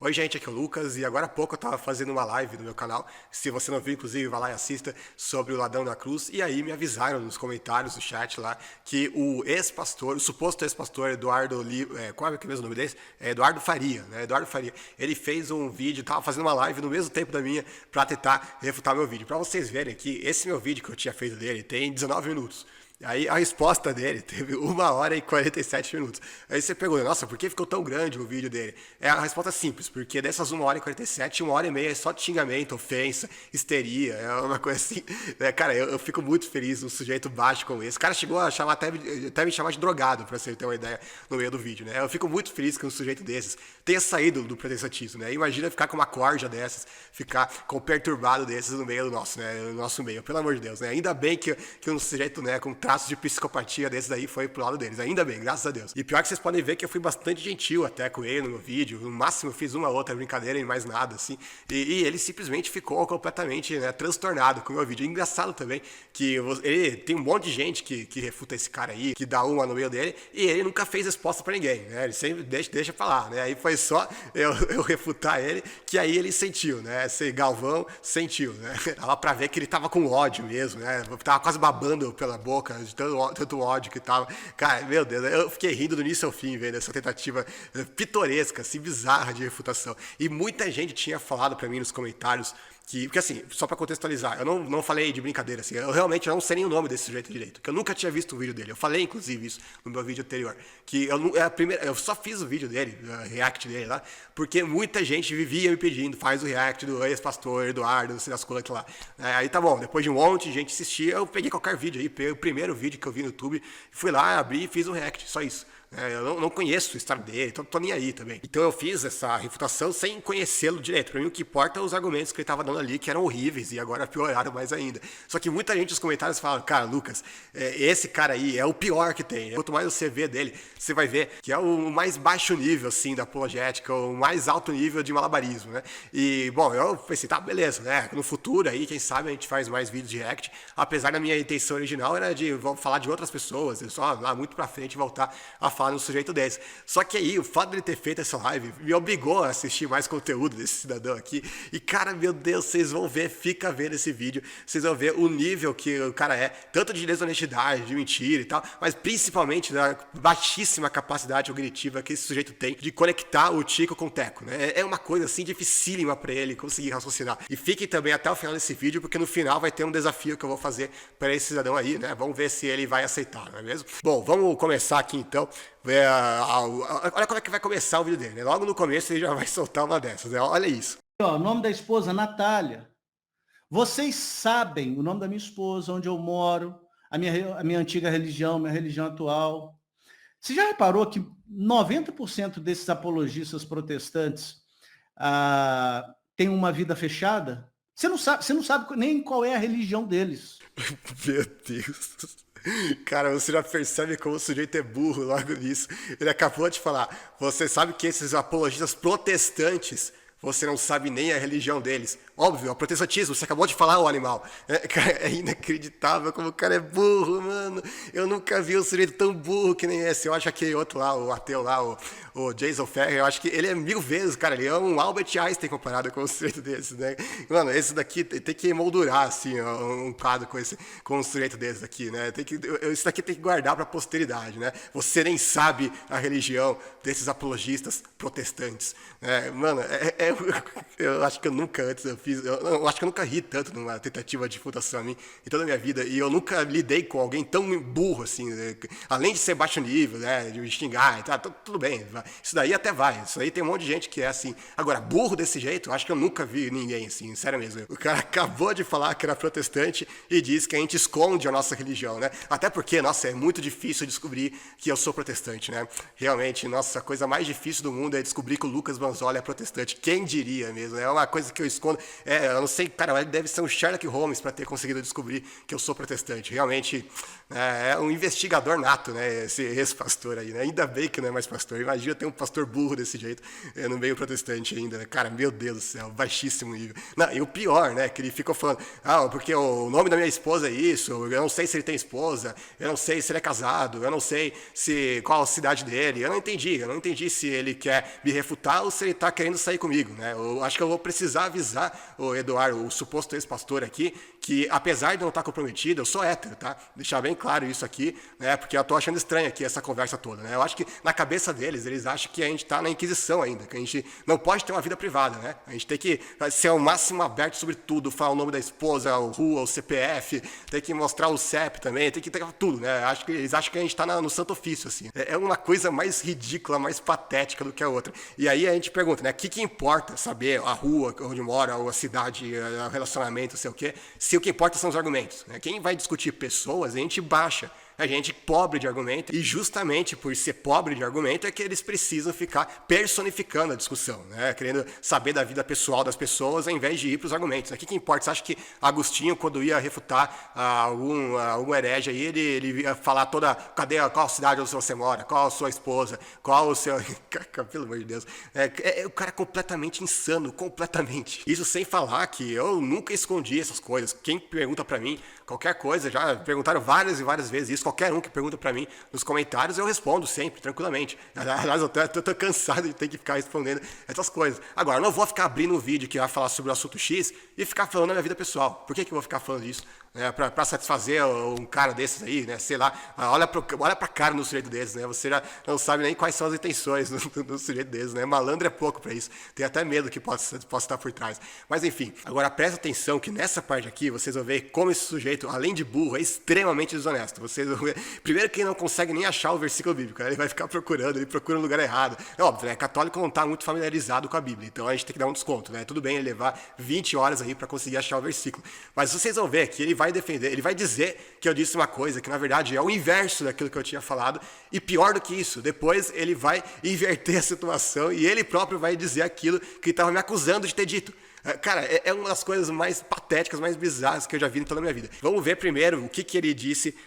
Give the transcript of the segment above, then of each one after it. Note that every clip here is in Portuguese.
Oi, gente, aqui é o Lucas e agora há pouco eu tava fazendo uma live no meu canal. Se você não viu, inclusive, vai lá e assista sobre o ladrão da cruz. E aí me avisaram nos comentários do chat lá que o ex-pastor, o suposto ex-pastor Eduardo, qual é que é o mesmo nome desse? É Eduardo Faria, né? Eduardo Faria. Ele fez um vídeo, tava fazendo uma live no mesmo tempo da minha pra tentar refutar meu vídeo. Pra vocês verem que esse meu vídeo que eu tinha feito dele tem 19 minutos. Aí a resposta dele teve 1 hora e 47 minutos. Aí você pergunta, nossa, por que ficou tão grande o vídeo dele? É a resposta simples, porque dessas 1 hora e 47, 1 hora e meia é só de xingamento, ofensa, histeria, é uma coisa assim. Né? Cara, eu fico muito feliz num sujeito baixo como esse. O cara chegou a chamar, até me chamar de drogado, pra você ter uma ideia, no meio do vídeo, né? Eu fico muito feliz que um sujeito desses tenha saído do protestantismo, né? Imagina ficar com uma corja dessas, ficar com um perturbado desses no meio do nosso, né? No nosso meio, pelo amor de Deus, né? Ainda bem que um sujeito, né, com traços de psicopatia desses daí foi pro lado deles. Ainda bem, graças a Deus. E pior que vocês podem ver que eu fui bastante gentil até com ele no meu vídeo. No máximo eu fiz uma outra brincadeira e mais nada, assim. E ele simplesmente ficou completamente, né, transtornado com o meu vídeo. E engraçado também que ele tem um monte de gente que refuta esse cara aí, que dá uma no meio dele, e ele nunca fez resposta pra ninguém, né? Ele sempre deixa falar, né? Aí foi só eu refutar ele, que aí ele sentiu, né? Esse Galvão sentiu, né? Dava pra ver que ele tava com ódio mesmo, né? Tava quase babando pela boca de tanto ódio que tava. Cara, meu Deus, eu fiquei rindo do início ao fim, vendo essa tentativa pitoresca, assim, bizarra de refutação. E muita gente tinha falado pra mim nos comentários porque assim, só pra contextualizar, eu não falei de brincadeira, assim, eu realmente não sei nem o nome desse sujeito direito, que eu nunca tinha visto o vídeo dele. Eu falei, inclusive, isso no meu vídeo anterior, que eu só fiz o vídeo dele, o react dele lá, porque muita gente vivia me pedindo, faz o react do ex-pastor Eduardo, não sei das coisas lá. Aí tá bom, depois de um monte de gente assistir, eu peguei qualquer vídeo aí, peguei o primeiro vídeo que eu vi no YouTube, fui lá, abri e fiz um react, só isso. Eu não conheço a história dele, então tô nem aí também. Então eu fiz essa refutação sem conhecê-lo direito. Pra mim o que importa é os argumentos que ele tava dando ali, que eram horríveis e agora pioraram mais ainda. Só que muita gente nos comentários fala, cara, Lucas, esse cara aí é o pior que tem. Quanto mais você vê dele, você vai ver que é o mais baixo nível, assim, da apologética, o mais alto nível de malabarismo, né? E, bom, eu pensei, tá, beleza, né? No futuro aí, quem sabe a gente faz mais vídeos de react, apesar da minha intenção original era de falar de outras pessoas, só lá muito pra frente voltar a falar no sujeito desse. Só que aí, o fato dele ter feito essa live me obrigou a assistir mais conteúdo desse cidadão aqui. E, cara, meu Deus, vocês vão ver, fica vendo esse vídeo, vocês vão ver o nível que o cara é, tanto de desonestidade, de mentira e tal, mas principalmente da baixíssima capacidade cognitiva que esse sujeito tem de conectar o Tico com o Teco, né? É uma coisa, assim, dificílima pra ele conseguir raciocinar. E fiquem também até o final desse vídeo, porque no final vai ter um desafio que eu vou fazer para esse cidadão aí, né? Vamos ver se ele vai aceitar, não é mesmo? Bom, vamos começar aqui então. Olha como é que vai começar o vídeo dele, né? Logo no começo ele já vai soltar uma dessas, né? Olha isso. Ó, o nome da esposa, Natália. Vocês sabem o nome da minha esposa, onde eu moro, a minha antiga religião, minha religião atual. Você já reparou que 90% desses apologistas protestantes têm uma vida fechada? Você não sabe nem qual é a religião deles. Meu Deus. Cara, você já percebe como o sujeito é burro logo nisso. Ele acabou de falar. Você sabe que esses apologistas protestantes, você não sabe nem a religião deles. Óbvio, é o protestantismo, você acabou de falar, o animal. Cara, é inacreditável como o cara é burro, mano. Eu nunca vi um sujeito tão burro que nem esse. Eu acho aquele outro lá, o ateu lá, o Jason Ferrer, eu acho que ele é 1000 vezes, cara. Ele é um Albert Einstein comparado com um sujeito desse, né? Mano, esse daqui tem que emoldurar, assim, um quadro com um sujeito desse daqui, né? Isso daqui tem que guardar pra posteridade, né? Você nem sabe a religião desses apologistas protestantes. Mano, eu acho que eu nunca antes eu fiz. Eu acho que eu nunca ri tanto numa tentativa de refutação a mim em toda a minha vida. E eu nunca lidei com alguém tão burro assim, né? Além de ser baixo nível, né? De me xingar, tá, tudo bem. Isso daí até vai. Isso aí tem um monte de gente que é assim. Agora, burro desse jeito, eu acho que eu nunca vi ninguém assim, sério mesmo. O cara acabou de falar que era protestante e diz que a gente esconde a nossa religião, né? Até porque, nossa, é muito difícil descobrir que eu sou protestante, né? Realmente, nossa, a coisa mais difícil do mundo é descobrir que o Lucas Banzola é protestante. Quem diria mesmo? É uma coisa que eu escondo. eu não sei, cara, ele deve ser um Sherlock Holmes para ter conseguido descobrir que eu sou protestante. Realmente é um investigador nato, né? Esse pastor aí, né? Ainda bem que não é mais pastor. Imagina ter um pastor burro desse jeito no meio protestante ainda, né? Cara, meu Deus do céu, baixíssimo nível. Não, e o pior, né? Que ele ficou falando, porque o nome da minha esposa é isso, eu não sei se ele tem esposa, eu não sei se ele é casado, eu não sei qual a cidade dele, eu não entendi se ele quer me refutar ou se ele tá querendo sair comigo, né? Eu acho que eu vou precisar avisar o Eduardo, o suposto ex-pastor aqui, que apesar de não estar comprometido, eu sou hétero, tá? Deixar bem claro isso aqui, né? Porque eu tô achando estranho aqui essa conversa toda, né? Eu acho que na cabeça deles, eles acham que a gente tá na Inquisição ainda, que a gente não pode ter uma vida privada, né? A gente tem que ser ao máximo aberto sobre tudo, falar o nome da esposa, o rua, o CPF, tem que mostrar o CEP também, tem que ter tudo, né? Acho que eles acham que a gente tá no Santo Ofício, assim. É uma coisa mais ridícula, mais patética do que a outra. E aí a gente pergunta, né? O que importa saber a rua onde mora, ou a cidade, o relacionamento, sei o quê, se o que importa são os argumentos, né? Quem vai discutir pessoas, a gente baixa. A gente pobre de argumento, e justamente por ser pobre de argumento é que eles precisam ficar personificando a discussão, né? Querendo saber da vida pessoal das pessoas ao invés de ir para os argumentos. O que importa? Você acha que Agostinho, quando ia refutar algum herege aí, ele ia falar qual a cidade onde você mora, qual a sua esposa, qual o seu... Pelo amor de Deus. O cara é completamente insano, completamente. Isso sem falar que eu nunca escondi essas coisas. Quem pergunta para mim qualquer coisa, já perguntaram várias e várias vezes isso, qualquer um que pergunta pra mim nos comentários, eu respondo sempre, tranquilamente. Aliás, eu tô cansado de ter que ficar respondendo essas coisas. Agora, eu não vou ficar abrindo um vídeo que vai falar sobre o assunto X e ficar falando da minha vida pessoal. Por que eu vou ficar falando disso? Pra satisfazer um cara desses aí, né? Sei lá, olha pra cara no sujeito desses, né? Você já não sabe nem quais são as intenções do sujeito desses, né? Malandro é pouco pra isso. Tem até medo que possa estar por trás. Mas enfim, agora presta atenção que nessa parte aqui vocês vão ver como esse sujeito, além de burro, é extremamente desonesto. Vocês vão ver, primeiro que ele não consegue nem achar o versículo bíblico, né? Ele vai ficar procurando, ele procura no lugar errado. É óbvio, né? Católico não tá muito familiarizado com a Bíblia, então a gente tem que dar um desconto, né? Tudo bem ele levar 20 horas aí pra conseguir achar o versículo. Mas vocês vão ver que ele vai defender, ele vai dizer que eu disse uma coisa que na verdade é o inverso daquilo que eu tinha falado, e pior do que isso, depois ele vai inverter a situação e ele próprio vai dizer aquilo que estava me acusando de ter dito. Cara, é uma das coisas mais patéticas, mais bizarras que eu já vi em toda a minha vida. Vamos ver primeiro o que ele disse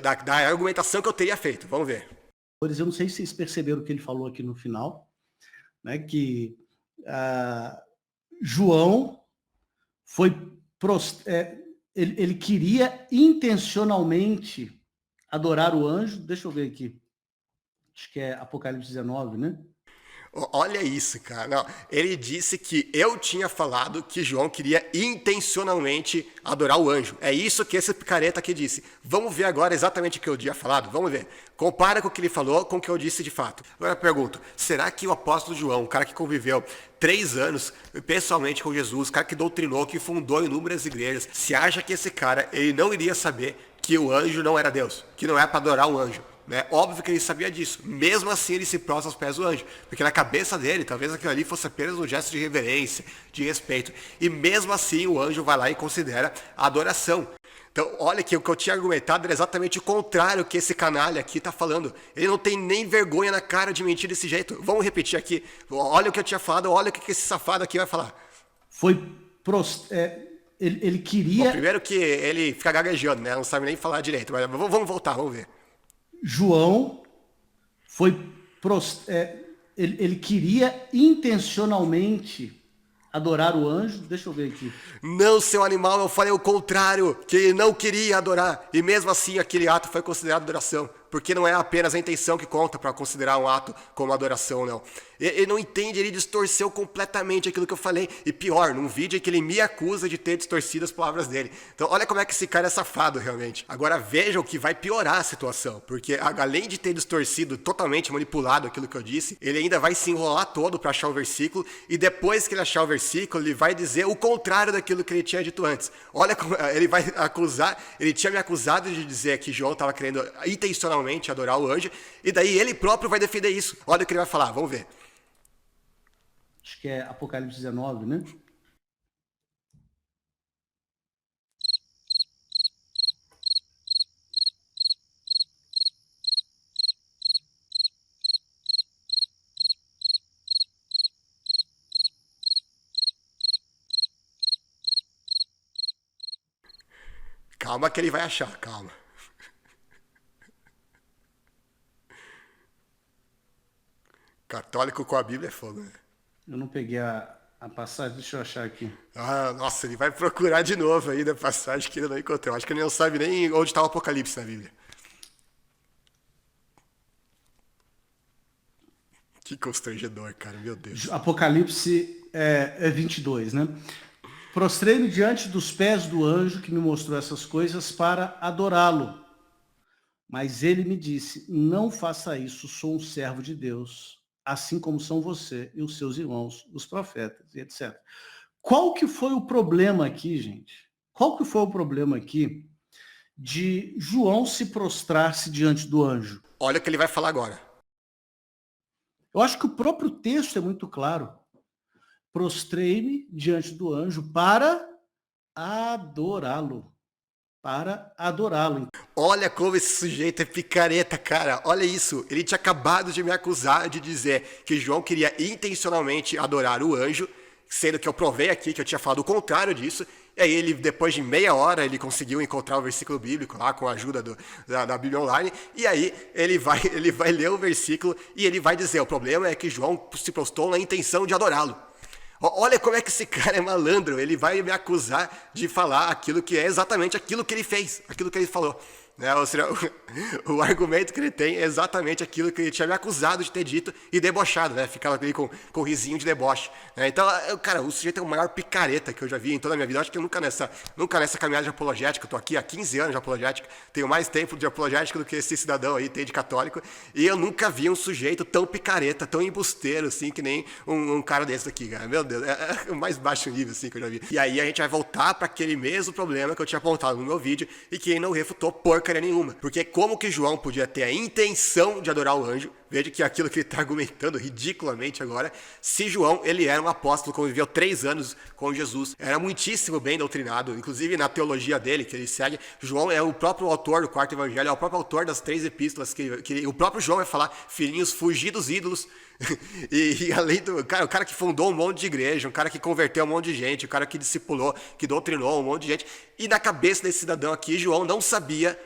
da argumentação que eu teria feito. Vamos ver. Eu não sei se vocês perceberam o que ele falou aqui no final, né, que João foi... ele queria intencionalmente adorar o anjo. Deixa eu ver aqui. Acho que é Apocalipse 19, né? Olha isso, cara. Não, ele disse que eu tinha falado que João queria intencionalmente adorar o anjo. É isso que esse picareta aqui disse. Vamos ver agora exatamente o que eu tinha falado? Vamos ver. Compara com o que ele falou com o que eu disse de fato. Agora eu pergunto, será que o apóstolo João, o cara que conviveu 3 anos pessoalmente com Jesus, o cara que doutrinou, que fundou inúmeras igrejas, se acha que esse cara ele não iria saber que o anjo não era Deus, que não é para adorar o anjo? Né? Óbvio que ele sabia disso. Mesmo assim, ele se prostra aos pés do anjo. Porque na cabeça dele, talvez aquilo ali fosse apenas um gesto de reverência, de respeito. E mesmo assim, o anjo vai lá e considera a adoração. Então, olha que o que eu tinha argumentado era exatamente o contrário que esse canalha aqui está falando. Ele não tem nem vergonha na cara de mentir desse jeito. Vamos repetir aqui. Olha o que eu tinha falado, olha o que esse safado aqui vai falar. Ele queria... Bom, primeiro que ele fica gaguejando, né? Não sabe nem falar direito. Mas vamos voltar, vamos ver. João ele queria intencionalmente adorar o anjo. Deixa eu ver aqui. Não, seu animal, eu falei o contrário, que ele não queria adorar. E mesmo assim, aquele ato foi considerado adoração. Porque não é apenas a intenção que conta para considerar um ato como adoração, não. Ele não entende, ele distorceu completamente aquilo que eu falei. E pior, num vídeo em que ele me acusa de ter distorcido as palavras dele. Então olha como é que esse cara é safado, realmente. Agora vejam que vai piorar a situação. Porque além de ter distorcido, totalmente manipulado aquilo que eu disse, ele ainda vai se enrolar todo para achar o versículo. E depois que ele achar o versículo, ele vai dizer o contrário daquilo que ele tinha dito antes. Olha como ele vai acusar, ele tinha me acusado de dizer que João estava querendo intencionalmente adorar o anjo, e daí ele próprio vai defender isso. Olha o que ele vai falar, vamos ver. Acho que é Apocalipse 19, né? Calma que ele vai achar, calma. Católico com a Bíblia é fogo, né? Eu não peguei a passagem, deixa eu achar aqui. Ah, nossa, ele vai procurar de novo aí da passagem que ele não encontrou. Acho que ele não sabe nem onde está o Apocalipse na Bíblia. Que constrangedor, cara, meu Deus. Apocalipse 22, né? Prostrei-me diante dos pés do anjo que me mostrou essas coisas para adorá-lo. Mas ele me disse, não faça isso, sou um servo de Deus, assim como são você e os seus irmãos, os profetas, e etc. Qual que foi o problema aqui, gente? Qual que foi o problema aqui de João se prostrar-se diante do anjo? Olha o que ele vai falar agora. Eu acho que o próprio texto é muito claro. Prostrei-me diante do anjo para adorá-lo. Para adorá-lo. Olha como esse sujeito é picareta, cara. Olha isso. Ele tinha acabado de me acusar de dizer que João queria intencionalmente adorar o anjo, sendo que eu provei aqui que eu tinha falado o contrário disso. E aí ele, depois de meia hora, ele conseguiu encontrar o versículo bíblico lá com a ajuda da Bíblia Online. E aí ele vai ler o versículo e ele vai dizer, o problema é que João se prostrou na intenção de adorá-lo. Olha como é que esse cara é malandro. Ele vai me acusar de falar aquilo que é exatamente aquilo que ele fez, aquilo que ele falou. Né? Ou seja, o argumento que ele tem é exatamente aquilo que ele tinha me acusado de ter dito e debochado, né? Ficava ali com um risinho de deboche. Né? Então, cara, o sujeito é o maior picareta que eu já vi em toda a minha vida. Eu acho que eu nunca nessa caminhada de apologética, eu tô aqui há 15 anos de apologética, tenho mais tempo de apologética do que esse cidadão aí tem de católico, e eu nunca vi um sujeito tão picareta, tão embusteiro, assim, que nem um cara desse aqui, cara. Meu Deus, é o mais baixo nível, assim, que eu já vi. E aí a gente vai voltar para aquele mesmo problema que eu tinha apontado no meu vídeo e que ele não refutou porcaria nenhuma. Porque como que João podia ter a intenção de adorar o anjo? Veja que aquilo que ele está argumentando ridiculamente agora, se João, ele era um apóstolo, conviveu 3 anos com Jesus, era muitíssimo bem doutrinado, inclusive na teologia dele, que ele segue, João é o próprio autor do 4º evangelho, é o próprio autor das 3 epístolas, que o próprio João vai falar, filhinhos, fugir dos ídolos, e além do o cara que fundou um monte de igreja, um cara que converteu um monte de gente, um cara que discipulou, que doutrinou um monte de gente, e na cabeça desse cidadão aqui, João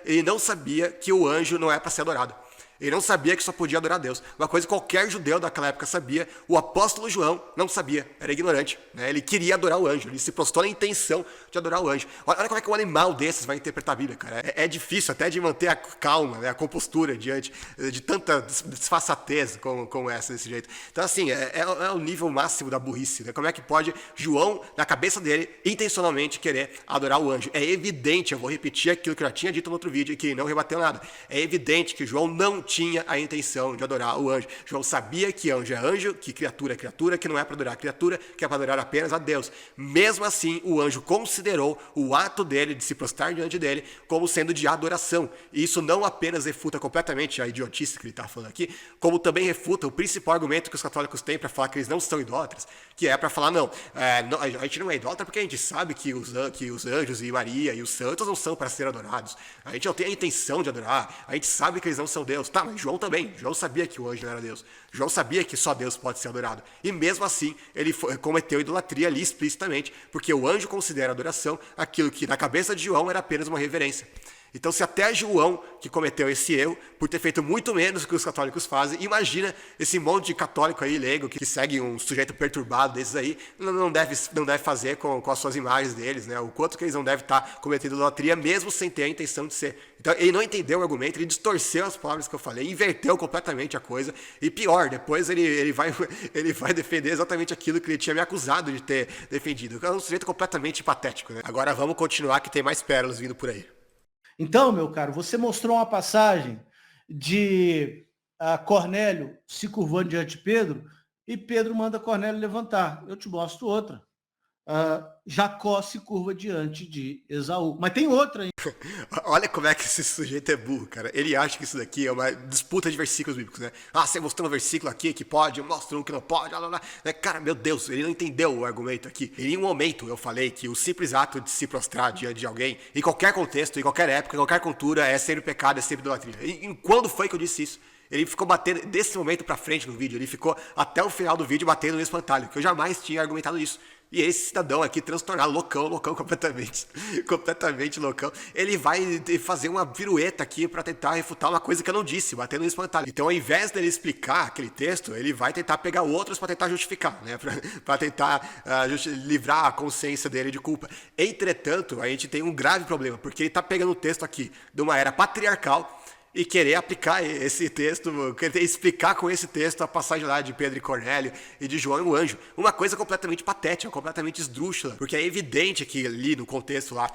ele não sabia que o anjo não é para ser adorado. Ele não sabia que só podia adorar a Deus. Uma coisa que qualquer judeu daquela época sabia, o apóstolo João não sabia, era ignorante. Né? Ele queria adorar o anjo, ele se prostrou na intenção de adorar o anjo. Olha como é que um animal desses vai interpretar a Bíblia, cara. É difícil até de manter a calma, né? A compostura diante de tanta desfaçatez como essa, desse jeito. Então, assim, é o nível máximo da burrice. Né? Como é que pode João, na cabeça dele, intencionalmente querer adorar o anjo? É evidente, eu vou repetir aquilo que eu já tinha dito no outro vídeo e que não rebateu nada. É evidente que João não tinha a intenção de adorar o anjo. João sabia que anjo é anjo, que criatura é criatura, que não é para adorar a criatura, que é para adorar apenas a Deus. Mesmo assim, o anjo considerou o ato dele de se prostrar diante dele como sendo de adoração. E isso não apenas refuta completamente a idiotice que ele está falando aqui, como também refuta o principal argumento que os católicos têm para falar que eles não são idólatras, que é para falar, a gente não é idólatra porque a gente sabe que os anjos e Maria e os santos não são para ser adorados. A gente não tem a intenção de adorar, a gente sabe que eles não são Deus. Tá, mas João também. João sabia que o anjo não era Deus. João sabia que só Deus pode ser adorado. E mesmo assim, ele cometeu idolatria ali explicitamente, porque o anjo considera adoração aquilo que na cabeça de João era apenas uma reverência. Então, se até João, que cometeu esse erro, por ter feito muito menos do que os católicos fazem, imagina esse monte de católico aí, leigo, que segue um sujeito perturbado desses aí, não deve fazer com as suas imagens deles, né? O quanto que eles não devem estar cometendo idolatria, mesmo sem ter a intenção de ser. Então, ele não entendeu o argumento, ele distorceu as palavras que eu falei, inverteu completamente a coisa, e pior, depois ele vai defender exatamente aquilo que ele tinha me acusado de ter defendido. É um sujeito completamente patético, né? Agora vamos continuar, que tem mais pérolas vindo por aí. Então, meu caro, você mostrou uma passagem de Cornélio se curvando diante de Pedro e Pedro manda Cornélio levantar. Eu te mostro outra. Jacó se curva diante de Esaú. Mas tem outra ainda. Olha como é que esse sujeito é burro, cara. Ele acha que isso daqui é uma disputa de versículos bíblicos, né? Você mostrou um versículo aqui que pode, eu mostro um que não pode, Cara, meu Deus, ele não entendeu o argumento aqui. Em um momento eu falei que o simples ato de se prostrar diante de alguém, em qualquer contexto, em qualquer época, em qualquer cultura, é sempre pecado, é sempre idolatria. E quando foi que eu disse isso? Ele ficou batendo desse momento pra frente no vídeo, ele ficou até o final do vídeo batendo no espantalho, que eu jamais tinha argumentado isso. E esse cidadão aqui, transtornado, loucão completamente, completamente loucão, ele vai fazer uma pirueta aqui para tentar refutar uma coisa que eu não disse, batendo no espantalho. Então, ao invés dele explicar aquele texto, ele vai tentar pegar outros para tentar justificar, né? Para tentar livrar a consciência dele de culpa. Entretanto, a gente tem um grave problema, porque ele está pegando o texto aqui de uma era patriarcal e querer aplicar esse texto, querer explicar com esse texto a passagem lá de Pedro e Cornélio e de João e o anjo. Uma coisa completamente patética, completamente esdrúxula, porque é evidente que ali no contexto lá,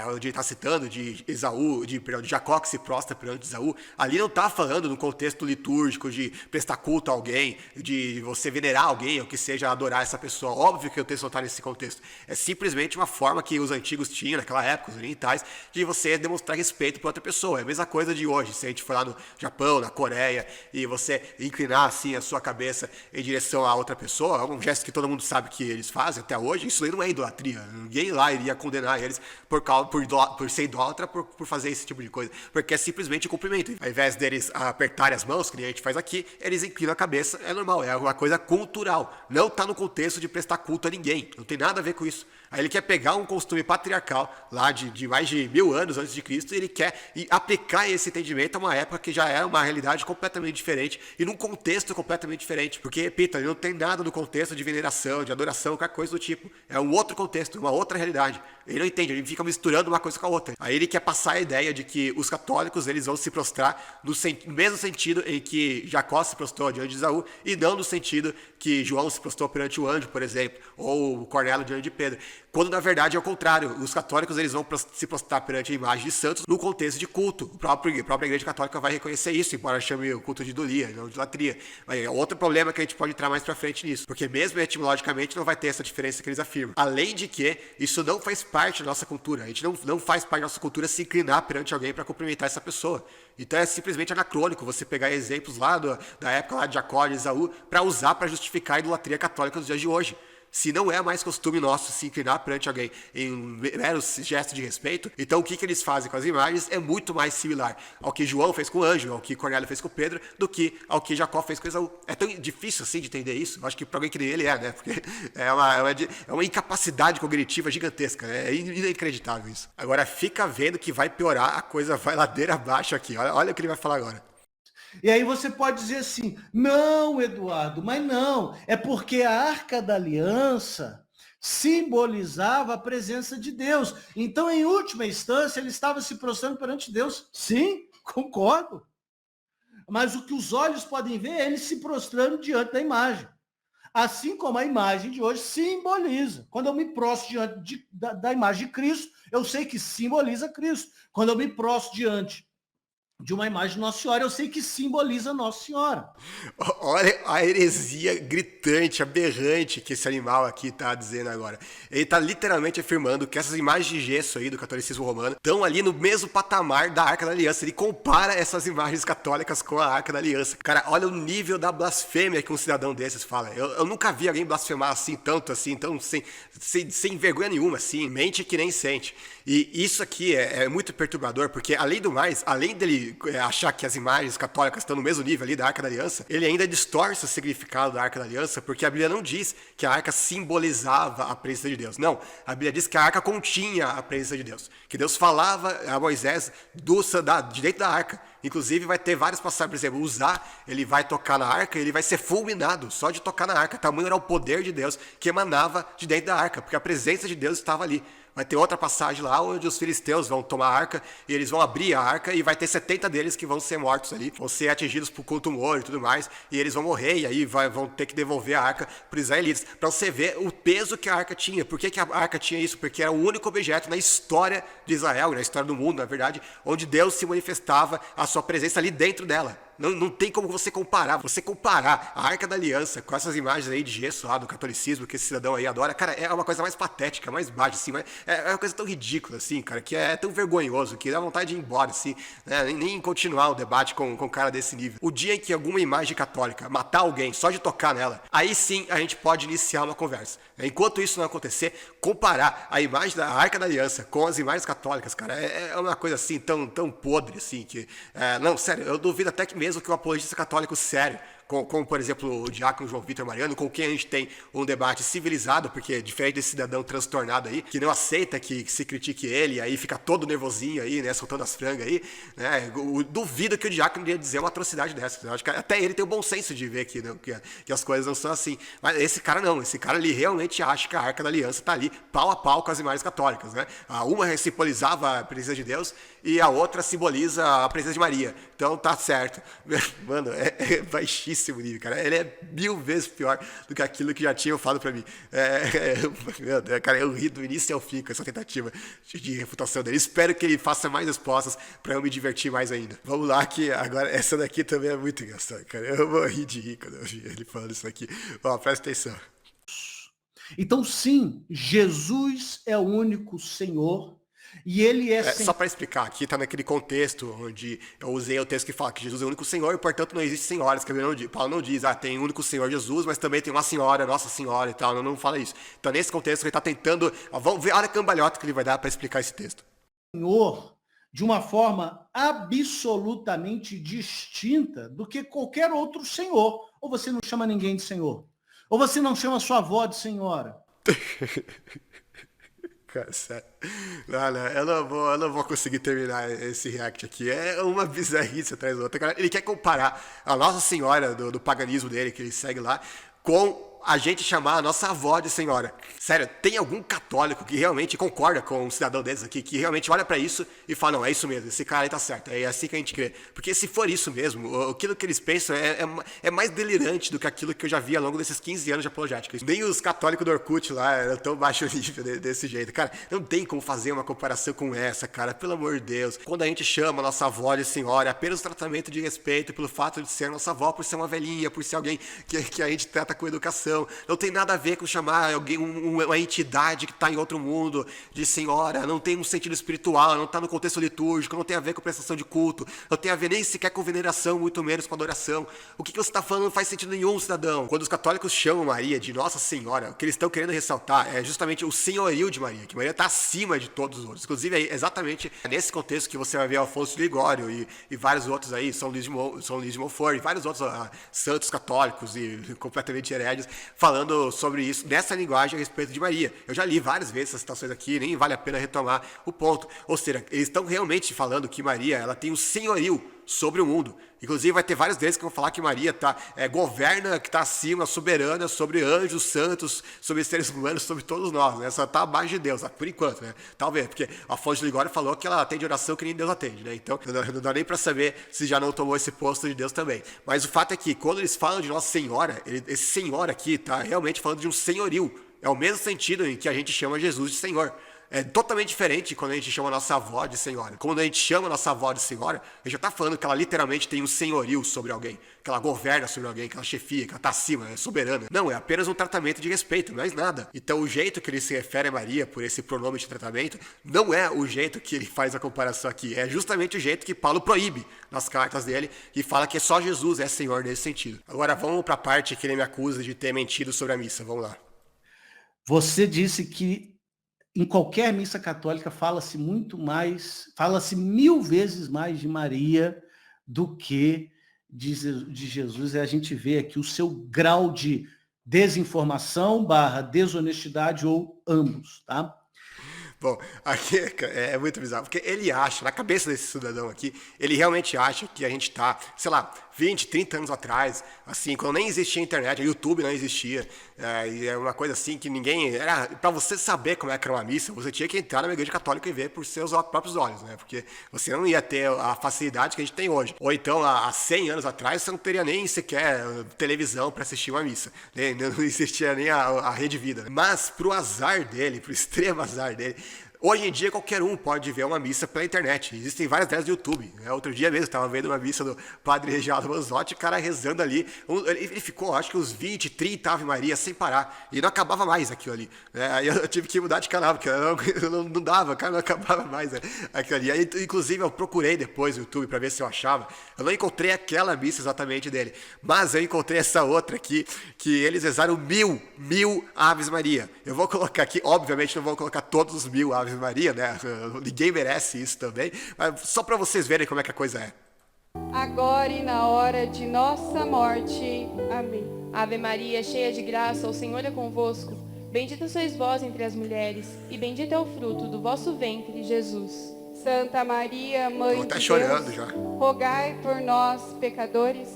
onde ele está citando de Esaú, de Jacó que se prostra perante Esaú, ali não está falando no contexto litúrgico de prestar culto a alguém, de você venerar alguém, ou que seja adorar essa pessoa. Óbvio que o texto não está nesse contexto. É simplesmente uma forma que os antigos tinham naquela época, os orientais, de você demonstrar respeito por outra pessoa. É a mesma coisa de hoje. Se a gente for lá no Japão, na Coreia, e você inclinar assim a sua cabeça em direção a outra pessoa, é um gesto que todo mundo sabe que eles fazem até hoje, isso aí não é idolatria. Ninguém lá iria condenar eles por ser idólatra, por fazer esse tipo de coisa. Porque é simplesmente um cumprimento. Ao invés deles apertarem as mãos, que a gente faz aqui, eles inclinam a cabeça, é normal, é uma coisa cultural. Não está no contexto de prestar culto a ninguém. Não tem nada a ver com isso. Aí ele quer pegar um costume patriarcal lá de mais de 1000 anos antes de Cristo e ele quer aplicar esse entendimento a uma época que já era uma realidade completamente diferente e num contexto completamente diferente. Porque, repito, ele não tem nada no contexto de veneração, de adoração, qualquer coisa do tipo. É um outro contexto, uma outra realidade. Ele não entende, ele fica misturando uma coisa com a outra. Aí ele quer passar a ideia de que os católicos eles vão se prostrar no mesmo sentido em que Jacó se prostrou diante de Esaú e não no sentido que João se prostrou perante o anjo, por exemplo, ou Cornélio diante de Pedro. Quando na verdade é o contrário, os católicos eles vão se prostrar perante a imagem de santos no contexto de culto. A própria igreja católica vai reconhecer isso, embora chame o culto de idolia, não de idolatria. Mas é outro problema que a gente pode entrar mais pra frente nisso, porque mesmo etimologicamente não vai ter essa diferença que eles afirmam. Além de que isso não faz parte da nossa cultura, a gente não faz parte da nossa cultura se inclinar perante alguém para cumprimentar essa pessoa. Então é simplesmente anacrônico você pegar exemplos lá da época lá de Jacó e Esaú para usar para justificar a idolatria católica dos dias de hoje. Se não é mais costume nosso se inclinar perante alguém em um mero gesto de respeito, então o que eles fazem com as imagens é muito mais similar ao que João fez com o anjo, ao que Cornélio fez com Pedro, do que ao que Jacó fez com Esaú. É tão difícil assim de entender isso? Eu acho que para alguém que nem ele né? Porque é uma incapacidade cognitiva gigantesca, né? É inacreditável isso. Agora fica vendo que vai piorar, a coisa vai ladeira abaixo aqui. Olha o que ele vai falar agora. E aí você pode dizer assim, não, Eduardo, mas não, é porque a Arca da Aliança simbolizava a presença de Deus. Então, em última instância, ele estava se prostrando perante Deus. Sim, concordo. Mas o que os olhos podem ver é ele se prostrando diante da imagem. Assim como a imagem de hoje simboliza. Quando eu me prostro diante da imagem de Cristo, eu sei que simboliza Cristo. Quando eu me prostro diante de uma imagem de Nossa Senhora, eu sei que simboliza Nossa Senhora. Olha a heresia gritante, aberrante que esse animal aqui está dizendo agora. Ele está literalmente afirmando que essas imagens de gesso aí do catolicismo romano estão ali no mesmo patamar da Arca da Aliança. Ele compara essas imagens católicas com a Arca da Aliança. Cara, olha o nível da blasfêmia que um cidadão desses fala. Eu nunca vi alguém blasfemar assim, tanto assim, tão sem vergonha nenhuma, assim, mente que nem sente. E isso aqui é muito perturbador, porque além do mais, além dele achar que as imagens católicas estão no mesmo nível ali da Arca da Aliança, ele ainda distorce o significado da Arca da Aliança, porque a Bíblia não diz que a arca simbolizava a presença de Deus. Não, a Bíblia diz que a arca continha a presença de Deus, que Deus falava a Moisés de dentro da arca. Inclusive vai ter várias passagens, por exemplo, Uzá, ele vai tocar na arca e ele vai ser fulminado só de tocar na arca. Tamanho era o poder de Deus que emanava de dentro da arca, porque a presença de Deus estava ali. Vai ter outra passagem lá onde os filisteus vão tomar a arca e eles vão abrir a arca e vai ter 70 deles que vão ser mortos ali, vão ser atingidos por tumor e tudo mais, e eles vão morrer e aí vão ter que devolver a arca para os israelitas. Para você ver o peso que a arca tinha. Por que a arca tinha isso? Porque era o único objeto na história de Israel, na história do mundo, na verdade, onde Deus se manifestava a sua presença ali dentro dela. Não tem como você comparar. Você comparar a Arca da Aliança com essas imagens aí de gesso lá do catolicismo que esse cidadão aí adora, cara, é uma coisa mais patética, mais baixa, assim, é uma coisa tão ridícula, assim, cara, que é tão vergonhoso, que dá vontade de ir embora, assim, né? Nem continuar o debate com um cara desse nível. O dia em que alguma imagem católica matar alguém só de tocar nela, aí sim a gente pode iniciar uma conversa. Enquanto isso não acontecer, comparar a imagem da Arca da Aliança com as imagens católicas, cara, é uma coisa assim, tão podre, assim, que... não, sério, eu duvido até que mesmo que um apologista católico sério como, por exemplo, o diácono João Vitor Mariano, com quem a gente tem um debate civilizado, porque diferente desse cidadão transtornado aí, que não aceita que se critique ele, aí fica todo nervosinho aí, né, soltando as frangas aí, né, eu duvido que o diácono iria dizer uma atrocidade dessa. Eu acho que até ele tem o bom senso de ver que as coisas não são assim. Mas esse cara não, esse cara ele realmente acha que a Arca da Aliança está ali pau a pau com as imagens católicas, né? Uma simbolizava a presença de Deus e a outra simboliza a presença de Maria. Então tá certo. Mano, é baixíssimo nível, cara. Ele é 1000 vezes pior do que aquilo que já tinham falado pra mim. Cara, eu ri do início ao fim com essa tentativa de refutação dele. Espero que ele faça mais respostas pra eu me divertir mais ainda. Vamos lá, que agora essa daqui também é muito engraçada, cara. Eu morri de rir quando eu vi ele falando isso aqui. Ó, presta atenção. Então, sim, Jesus é o único Senhor e ele é Só para explicar, aqui está naquele contexto onde eu usei o texto que fala que Jesus é o único Senhor e, portanto, não existe senhoras. Paulo não diz, tem o único Senhor Jesus, mas também tem uma senhora, Nossa Senhora e tal. Não fala isso. Então, nesse contexto, ele está tentando... Vamos ver a cambalhota que ele vai dar para explicar esse texto. Senhor de uma forma absolutamente distinta do que qualquer outro Senhor. Ou você não chama ninguém de Senhor? Ou você não chama sua avó de senhora? Cara, sério. Não, eu não vou conseguir terminar esse react aqui. É uma bizarrice atrás da outra. Cara, ele quer comparar a Nossa Senhora do paganismo dele, que ele segue lá, com a gente chamar a nossa avó de senhora. Sério, tem algum católico que realmente concorda com um cidadão desses aqui, que realmente olha pra isso e fala, não, é isso mesmo, esse cara aí tá certo, é assim que a gente crê. Porque se for isso mesmo, aquilo que eles pensam é mais delirante do que aquilo que eu já vi ao longo desses 15 anos de apologética. Nem os católicos do Orkut lá eram tão baixo nível desse jeito. Cara, não tem como fazer uma comparação com essa, cara, pelo amor de Deus. Quando a gente chama a nossa avó de senhora, é apenas um tratamento de respeito pelo fato de ser nossa avó, por ser uma velhinha, por ser alguém que a gente trata com educação. Não tem nada a ver com chamar alguém, uma entidade que está em outro mundo de senhora, não tem um sentido espiritual, não está no contexto litúrgico, não tem a ver com prestação de culto, não tem a ver nem sequer com veneração, muito menos com adoração. O que você está falando não faz sentido nenhum, cidadão. Quando os católicos chamam Maria de Nossa Senhora, o que eles estão querendo ressaltar é justamente o senhorio de Maria, que Maria está acima de todos os outros. Inclusive, é exatamente nesse contexto que você vai ver Afonso de Ligório e vários outros aí, São Luís de Montfort e vários outros santos católicos e completamente hereges, falando sobre isso, nessa linguagem a respeito de Maria. Eu já li várias vezes essas citações aqui, nem vale a pena retomar o ponto. Ou seja, eles estão realmente falando que Maria ela tem um senhorio sobre o mundo. Inclusive vai ter vários deles que vão falar que Maria governa, que está acima, soberana, sobre anjos, santos, sobre seres humanos, sobre todos nós, né? Só está abaixo de Deus, por enquanto, né? Talvez, porque Afonso de Ligório falou que ela atende oração que nem Deus atende, né? Então, não dá nem para saber se já não tomou esse posto de Deus também. Mas o fato é que, quando eles falam de Nossa Senhora, esse Senhor aqui está realmente falando de um senhorio. É o mesmo sentido em que a gente chama Jesus de Senhor. É totalmente diferente quando a gente chama a nossa avó de senhora. Quando a gente chama a nossa avó de senhora, a gente já está falando que ela literalmente tem um senhorio sobre alguém, que ela governa sobre alguém, que ela chefia, que ela está acima, é soberana. Não, é apenas um tratamento de respeito, mais nada. Então o jeito que ele se refere a Maria por esse pronome de tratamento não é o jeito que ele faz a comparação aqui. É justamente o jeito que Paulo proíbe nas cartas dele e fala que só Jesus é Senhor nesse sentido. Agora vamos para a parte que ele me acusa de ter mentido sobre a missa. Vamos lá. Você disse que em qualquer missa católica fala-se muito mais, fala-se 1000 vezes mais de Maria do que de Jesus. E a gente vê aqui o seu grau de desinformação / desonestidade ou ambos, tá? Bom, aqui é muito bizarro, porque ele acha, na cabeça desse cidadão aqui, ele realmente acha que a gente tá, sei lá, 20, 30 anos atrás, assim, quando nem existia internet, o YouTube não existia, e é uma coisa assim que ninguém, era, pra você saber como é que era uma missa, você tinha que entrar na igreja católica e ver por seus próprios olhos, né, porque você não ia ter a facilidade que a gente tem hoje, ou então há 100 anos atrás você não teria nem sequer televisão para assistir uma missa, né? Não existia nem a Rede Vida, mas pro azar dele, pro extremo azar dele, hoje em dia, qualquer um pode ver uma missa pela internet. Existem várias delas no YouTube. Outro dia mesmo, estava vendo uma missa do padre Reginaldo Manzotti, o cara rezando ali. Ele ficou, acho que uns 20, 30 Ave Maria sem parar. E não acabava mais aquilo ali. Aí eu tive que mudar de canal, porque não dava, cara, não acabava mais aquilo ali. Aí, inclusive, eu procurei depois no YouTube para ver se eu achava. Eu não encontrei aquela missa exatamente dele. Mas eu encontrei essa outra aqui, que eles rezaram mil Aves Maria. Eu vou colocar aqui, obviamente não vou colocar todos os 1000 Aves Maria, né? Ninguém merece isso também, mas só para vocês verem como é que a coisa é. agora e na hora de nossa morte. Amém. Ave Maria, cheia de graça, o Senhor é convosco. Bendita sois vós entre as mulheres, e bendito é o fruto do vosso ventre, Jesus. Santa Maria, Mãe de chorando Deus, já. rogai por nós, pecadores,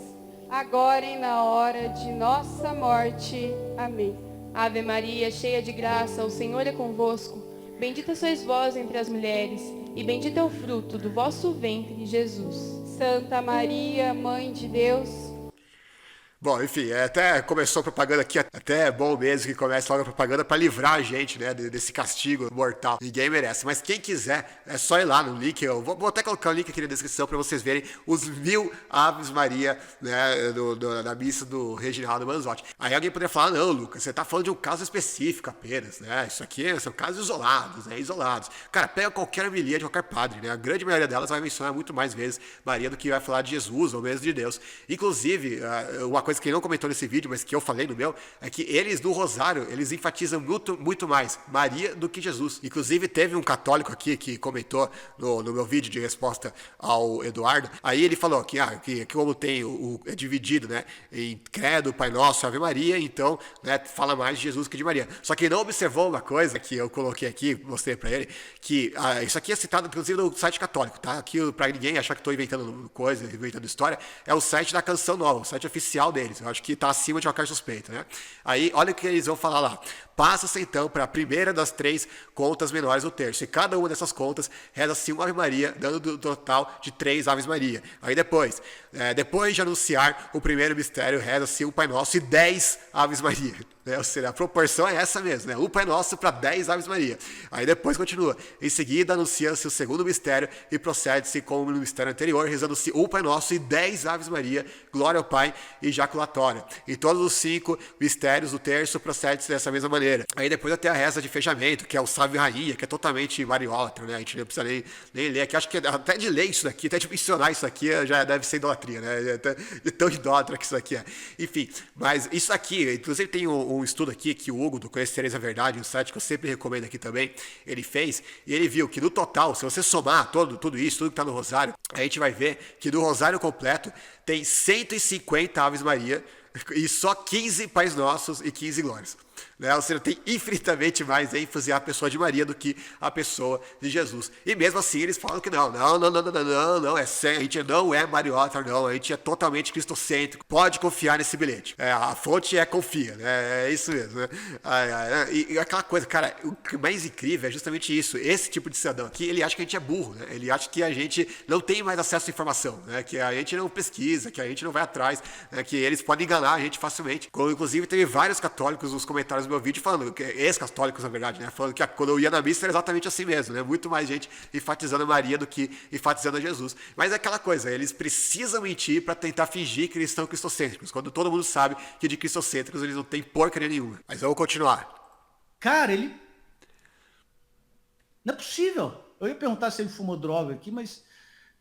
agora e na hora de nossa morte. Amém. Ave Maria, cheia de graça, o Senhor é convosco. Bendita sois vós entre as mulheres, e bendito é o fruto do vosso ventre, Jesus. Santa Maria, Mãe de Deus. Bom, enfim, até começou a propaganda aqui, até é bom mesmo que comece logo a propaganda para livrar a gente, né, desse castigo mortal. Ninguém merece. Mas quem quiser, é só ir lá no link. Eu vou até colocar o link aqui na descrição para vocês verem os 1000 Aves Maria, né, da missa do Reginaldo Manzotti. Aí alguém poderia falar, não, Lucas, você tá falando de um caso específico apenas, né? Isso aqui são casos isolados, né? Isolados. Cara, pega qualquer homilia de qualquer padre, né? A grande maioria delas vai mencionar muito mais vezes Maria do que vai falar de Jesus ou mesmo de Deus. Inclusive, uma coisa que ele não comentou nesse vídeo, mas que eu falei no meu, é que eles do Rosário, eles enfatizam muito mais Maria do que Jesus. Inclusive teve um católico aqui que comentou no meu vídeo de resposta ao Eduardo, aí ele falou que como tem é dividido, né, em Credo, Pai Nosso, Ave Maria, então, né, fala mais de Jesus que de Maria. Só que ele não observou uma coisa que eu coloquei aqui, mostrei pra ele, que isso aqui é citado inclusive no site católico, tá? Aqui pra ninguém achar que tô inventando coisa, inventando história, é o site da Canção Nova, o site oficial deles. Eu acho que está acima de qualquer suspeita, né? Aí, olha o que eles vão falar lá. Passa-se então para a primeira das 3 contas menores do terço. E cada uma dessas contas reza-se uma Ave Maria, dando um total de 3 Aves Maria. Aí depois de anunciar o primeiro mistério, reza-se um Pai Nosso e 10 Aves Maria. Né? Ou seja, a proporção é essa mesmo, né? Um Pai Nosso para 10 Aves Maria. Aí depois continua. Em seguida, anuncia-se o segundo mistério e procede-se como no mistério anterior, rezando-se um Pai Nosso e 10 Aves Maria, glória ao Pai e jaculatória. Em todos os 5 mistérios do terço, procede-se dessa mesma maneira. Aí depois até a reza de fechamento, que é o Salve Rainha, que é totalmente mariólatra, né? A gente não precisa nem ler aqui. Acho que até de ler isso daqui, até de mencionar isso aqui, já deve ser idolatria, né? Até de tão idólatra que isso aqui é. Enfim, mas isso aqui, inclusive tem um estudo aqui que o Hugo, do Conhecereis a Verdade, um site que eu sempre recomendo aqui também, ele fez, e ele viu que no total, se você somar tudo isso, tudo que está no Rosário, a gente vai ver que do Rosário completo tem 150 Aves Maria, e só 15 Pais Nossos e 15 Glórias. Né? Ou seja, tem infinitamente mais ênfase à pessoa de Maria do que a pessoa de Jesus. E mesmo assim eles falam que não, a gente não é mariólatra, não, a gente é totalmente cristocêntrico. Pode confiar nesse bilhete. A fonte confia, né? É isso mesmo. Né? E aquela coisa, cara, o que mais incrível é justamente isso. Esse tipo de cidadão aqui, ele acha que a gente é burro, né? Ele acha que a gente não tem mais acesso à informação, né? Que a gente não pesquisa, que a gente não vai atrás, né? Que eles podem enganar a gente facilmente. Inclusive teve vários católicos nos comentários do meu vídeo falando, ex-católicos na verdade, né? Falando que quando eu ia na missa era exatamente assim mesmo, né? Muito mais gente enfatizando a Maria do que enfatizando a Jesus. Mas é aquela coisa, eles precisam mentir para tentar fingir que eles são cristocêntricos, quando todo mundo sabe que de cristocêntricos eles não têm porcaria nenhuma. Mas vamos continuar. Cara, ele... Não é possível. Eu ia perguntar se ele fumou droga aqui, mas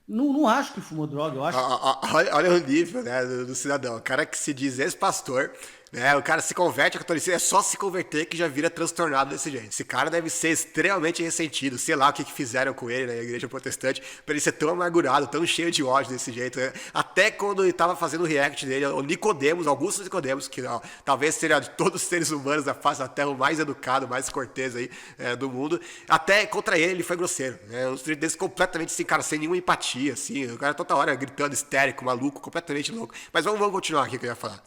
não acho que fumou droga, eu acho. Olha o nível, né, do cidadão. O cara que se diz ex-pastor, né, o cara se converte ao catolicismo, é só se converter que já vira transtornado desse jeito. Esse cara deve ser extremamente ressentido, sei lá o que fizeram com ele na igreja protestante, pra ele ser tão amargurado, tão cheio de ódio desse jeito. Né? Até quando ele tava fazendo o react dele, o Nicodemos, Augusto Nicodemos, que talvez seja de todos os seres humanos da face da terra o mais educado, mais cortês aí do mundo, até contra ele foi grosseiro. Né? Os deles completamente assim, cara, sem nenhuma empatia, assim, o cara toda hora gritando, histérico, maluco, completamente louco. Mas vamos continuar aqui que eu ia falar.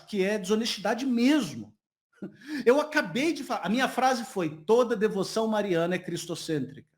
Que é desonestidade mesmo. Eu acabei de falar, a minha frase foi, toda devoção mariana é cristocêntrica.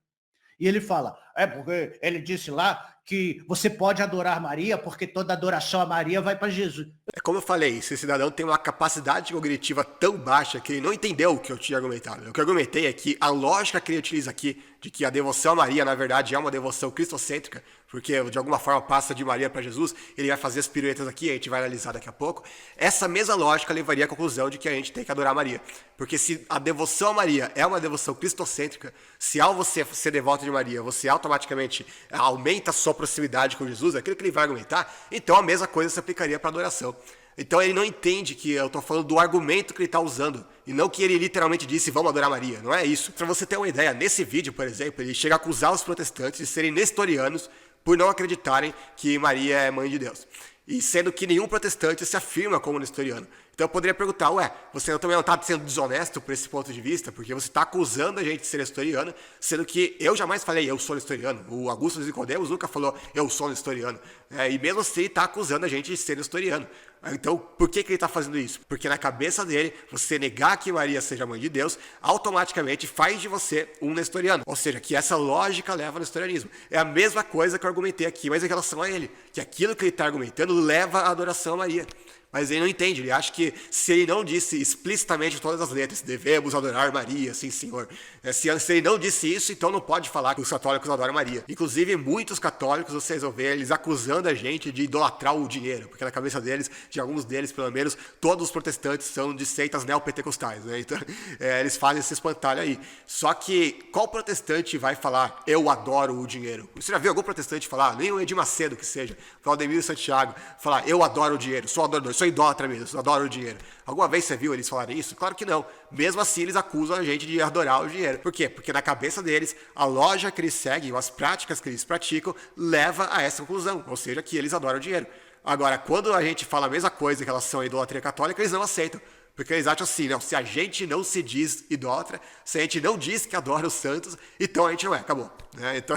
E ele fala, porque ele disse lá que você pode adorar Maria, porque toda adoração a Maria vai para Jesus. É como eu falei, esse cidadão tem uma capacidade cognitiva tão baixa que ele não entendeu o que eu tinha argumentado. O que eu argumentei é que a lógica que ele utiliza aqui, de que a devoção a Maria, na verdade, é uma devoção cristocêntrica, porque de alguma forma passa de Maria para Jesus, ele vai fazer as piruetas aqui, a gente vai analisar daqui a pouco. Essa mesma lógica levaria à conclusão de que a gente tem que adorar Maria. Porque se a devoção a Maria é uma devoção cristocêntrica, se ao você ser devoto de Maria, você automaticamente aumenta a sua proximidade com Jesus, aquilo que ele vai argumentar, então a mesma coisa se aplicaria para a adoração. Então ele não entende que eu estou falando do argumento que ele está usando, e não que ele literalmente disse, vamos adorar Maria, não é isso. Para você ter uma ideia, nesse vídeo, por exemplo, ele chega a acusar os protestantes de serem nestorianos, por não acreditarem que Maria é mãe de Deus. E sendo que nenhum protestante se afirma como nestoriano. Então eu poderia perguntar, você também não está sendo desonesto por esse ponto de vista? Porque você está acusando a gente de ser nestoriano, sendo que eu jamais falei, eu sou nestoriano. O Augusto de Nicodemos nunca falou, eu sou nestoriano. E mesmo assim está acusando a gente de ser nestoriano. Então, por que ele está fazendo isso? Porque na cabeça dele, você negar que Maria seja mãe de Deus, automaticamente faz de você um nestoriano. Ou seja, que essa lógica leva ao nestorianismo. É a mesma coisa que eu argumentei aqui, mas em relação a ele. Que aquilo que ele está argumentando leva à adoração a Maria. Mas ele não entende, ele acha que se ele não disse explicitamente todas as letras, devemos adorar Maria, sim senhor. Se ele não disse isso, então não pode falar que os católicos adoram Maria. Inclusive, muitos católicos, vocês vão ver, eles acusando a gente de idolatrar o dinheiro, porque na cabeça deles, de alguns deles pelo menos, todos os protestantes são de seitas neopentecostais, né? Então, eles fazem esse espantalho aí. Só que, qual protestante vai falar, eu adoro o dinheiro? Você já viu algum protestante falar, nem o Edir Macedo que seja, Valdemiro Santiago, falar, eu adoro o dinheiro, sou adorador, sou idólatra mesmo, eu adoro o dinheiro. Alguma vez você viu eles falarem isso? Claro que não. Mesmo assim, eles acusam a gente de adorar o dinheiro. Por quê? Porque na cabeça deles, a lógica que eles seguem, as práticas que eles praticam, leva a essa conclusão. Ou seja, que eles adoram o dinheiro. Agora, quando a gente fala a mesma coisa em relação à idolatria católica, eles não aceitam. Porque eles acham assim, não, se a gente não se diz idólatra, se a gente não diz que adora os santos, então a gente não é, acabou. Então,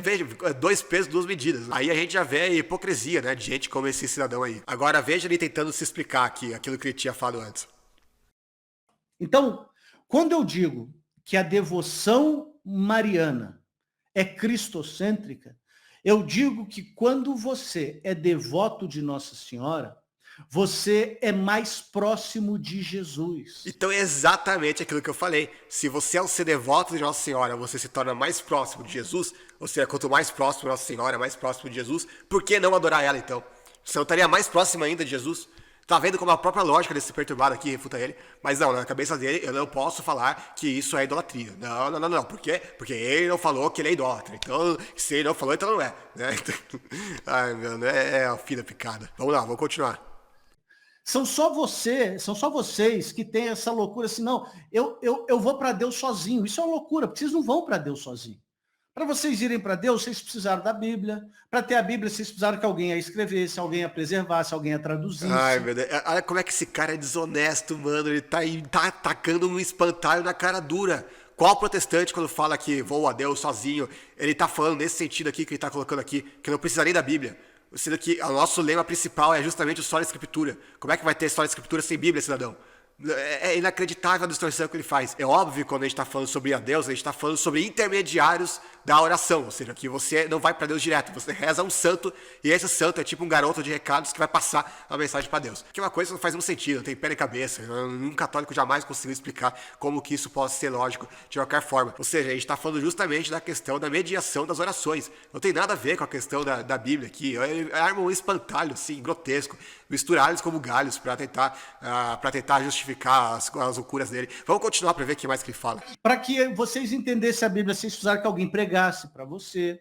veja, 2 pesos, 2 medidas. Aí a gente já vê a hipocrisia, né, de gente como esse cidadão aí. Agora veja ele tentando se explicar aqui, aquilo que ele tinha falado antes. Então, quando eu digo que a devoção mariana é cristocêntrica, eu digo que quando você é devoto de Nossa Senhora, você é mais próximo de Jesus. Então é exatamente aquilo que eu falei. Se você é um ser devoto de Nossa Senhora, você se torna mais próximo de Jesus, ou seja, quanto mais próximo de Nossa Senhora, mais próximo de Jesus, por que não adorar ela então? Você não estaria mais próximo ainda de Jesus? Tá vendo como a própria lógica desse perturbado aqui refuta ele? Mas não, na cabeça dele eu não posso falar que isso é idolatria. Não. Por quê? Porque ele não falou que ele é idólatra. Então, se ele não falou, então não é. Né? Ai, meu, é a fina picada. Vamos lá, vamos continuar. São só vocês que têm essa loucura assim, não, eu vou para Deus sozinho. Isso é uma loucura, porque vocês não vão para Deus sozinho. Para vocês irem para Deus, vocês precisaram da Bíblia. Para ter a Bíblia, vocês precisaram que alguém a escrevesse, alguém a preservasse, alguém a traduzisse. Ai, meu Deus. Olha como é que esse cara é desonesto, mano. Ele tá atacando um espantalho na cara dura. Qual protestante, quando fala que vou a Deus sozinho, ele tá falando nesse sentido aqui que ele tá colocando aqui, que não precisa nem da Bíblia? Sendo que o nosso lema principal é justamente o Sola Escritura. Como é que vai ter Sola Escritura sem Bíblia, cidadão? É inacreditável a distorção que ele faz. É óbvio que quando a gente está falando sobre a Deus, a gente está falando sobre intermediários da oração. Ou seja, que você não vai para Deus direto, você reza a um santo, e esse santo é tipo um garoto de recados que vai passar a mensagem para Deus. Que é uma coisa que não faz muito sentido, não tem pé nem cabeça. Um católico jamais conseguiu explicar como que isso pode ser lógico de qualquer forma. Ou seja, a gente está falando justamente da questão da mediação das orações. Não tem nada a ver com a questão da Bíblia aqui. Arma um espantalho, assim, grotesco. Misturar eles como galhos para tentar justificar as loucuras dele. Vamos continuar para ver o que mais que ele fala. Para que vocês entendessem a Bíblia, vocês precisaram que alguém pregasse para você.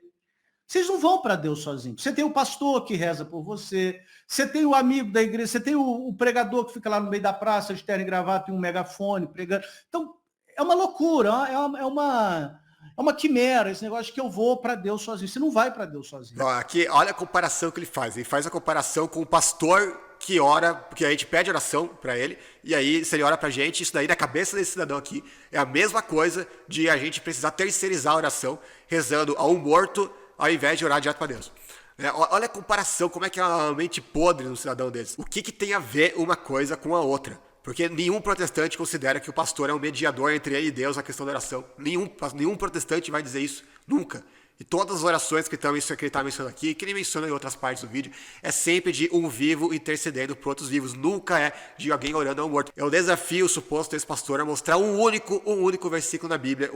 Vocês não vão para Deus sozinhos. Você tem o pastor que reza por você, você tem o amigo da igreja, você tem o pregador que fica lá no meio da praça, de terno e gravata, e um megafone pregando. Então, é uma loucura, é uma quimera, esse negócio de que eu vou para Deus sozinho. Você não vai para Deus sozinho. Aqui, olha a comparação que ele faz. Ele faz a comparação com o pastor que ora, porque a gente pede oração para ele, e aí se ele ora pra gente, isso daí na cabeça desse cidadão aqui é a mesma coisa de a gente precisar terceirizar a oração, rezando a um morto, ao invés de orar direto para Deus. Olha a comparação, como é que é a mente podre no cidadão desse. O que tem a ver uma coisa com a outra? Porque nenhum protestante considera que o pastor é um mediador entre ele e Deus na questão da oração. Nenhum protestante vai dizer isso, nunca. E todas as orações que ele está mencionando aqui, que ele menciona em outras partes do vídeo, é sempre de um vivo intercedendo por outros vivos. Nunca é de alguém orando a um morto. Eu desafio o suposto ex-pastor a mostrar um único versículo na Bíblia,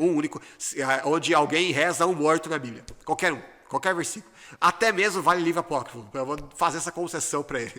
onde alguém reza a um morto na Bíblia. Qualquer versículo. Até mesmo vale livro apócrifo. Eu vou fazer essa concessão para ele.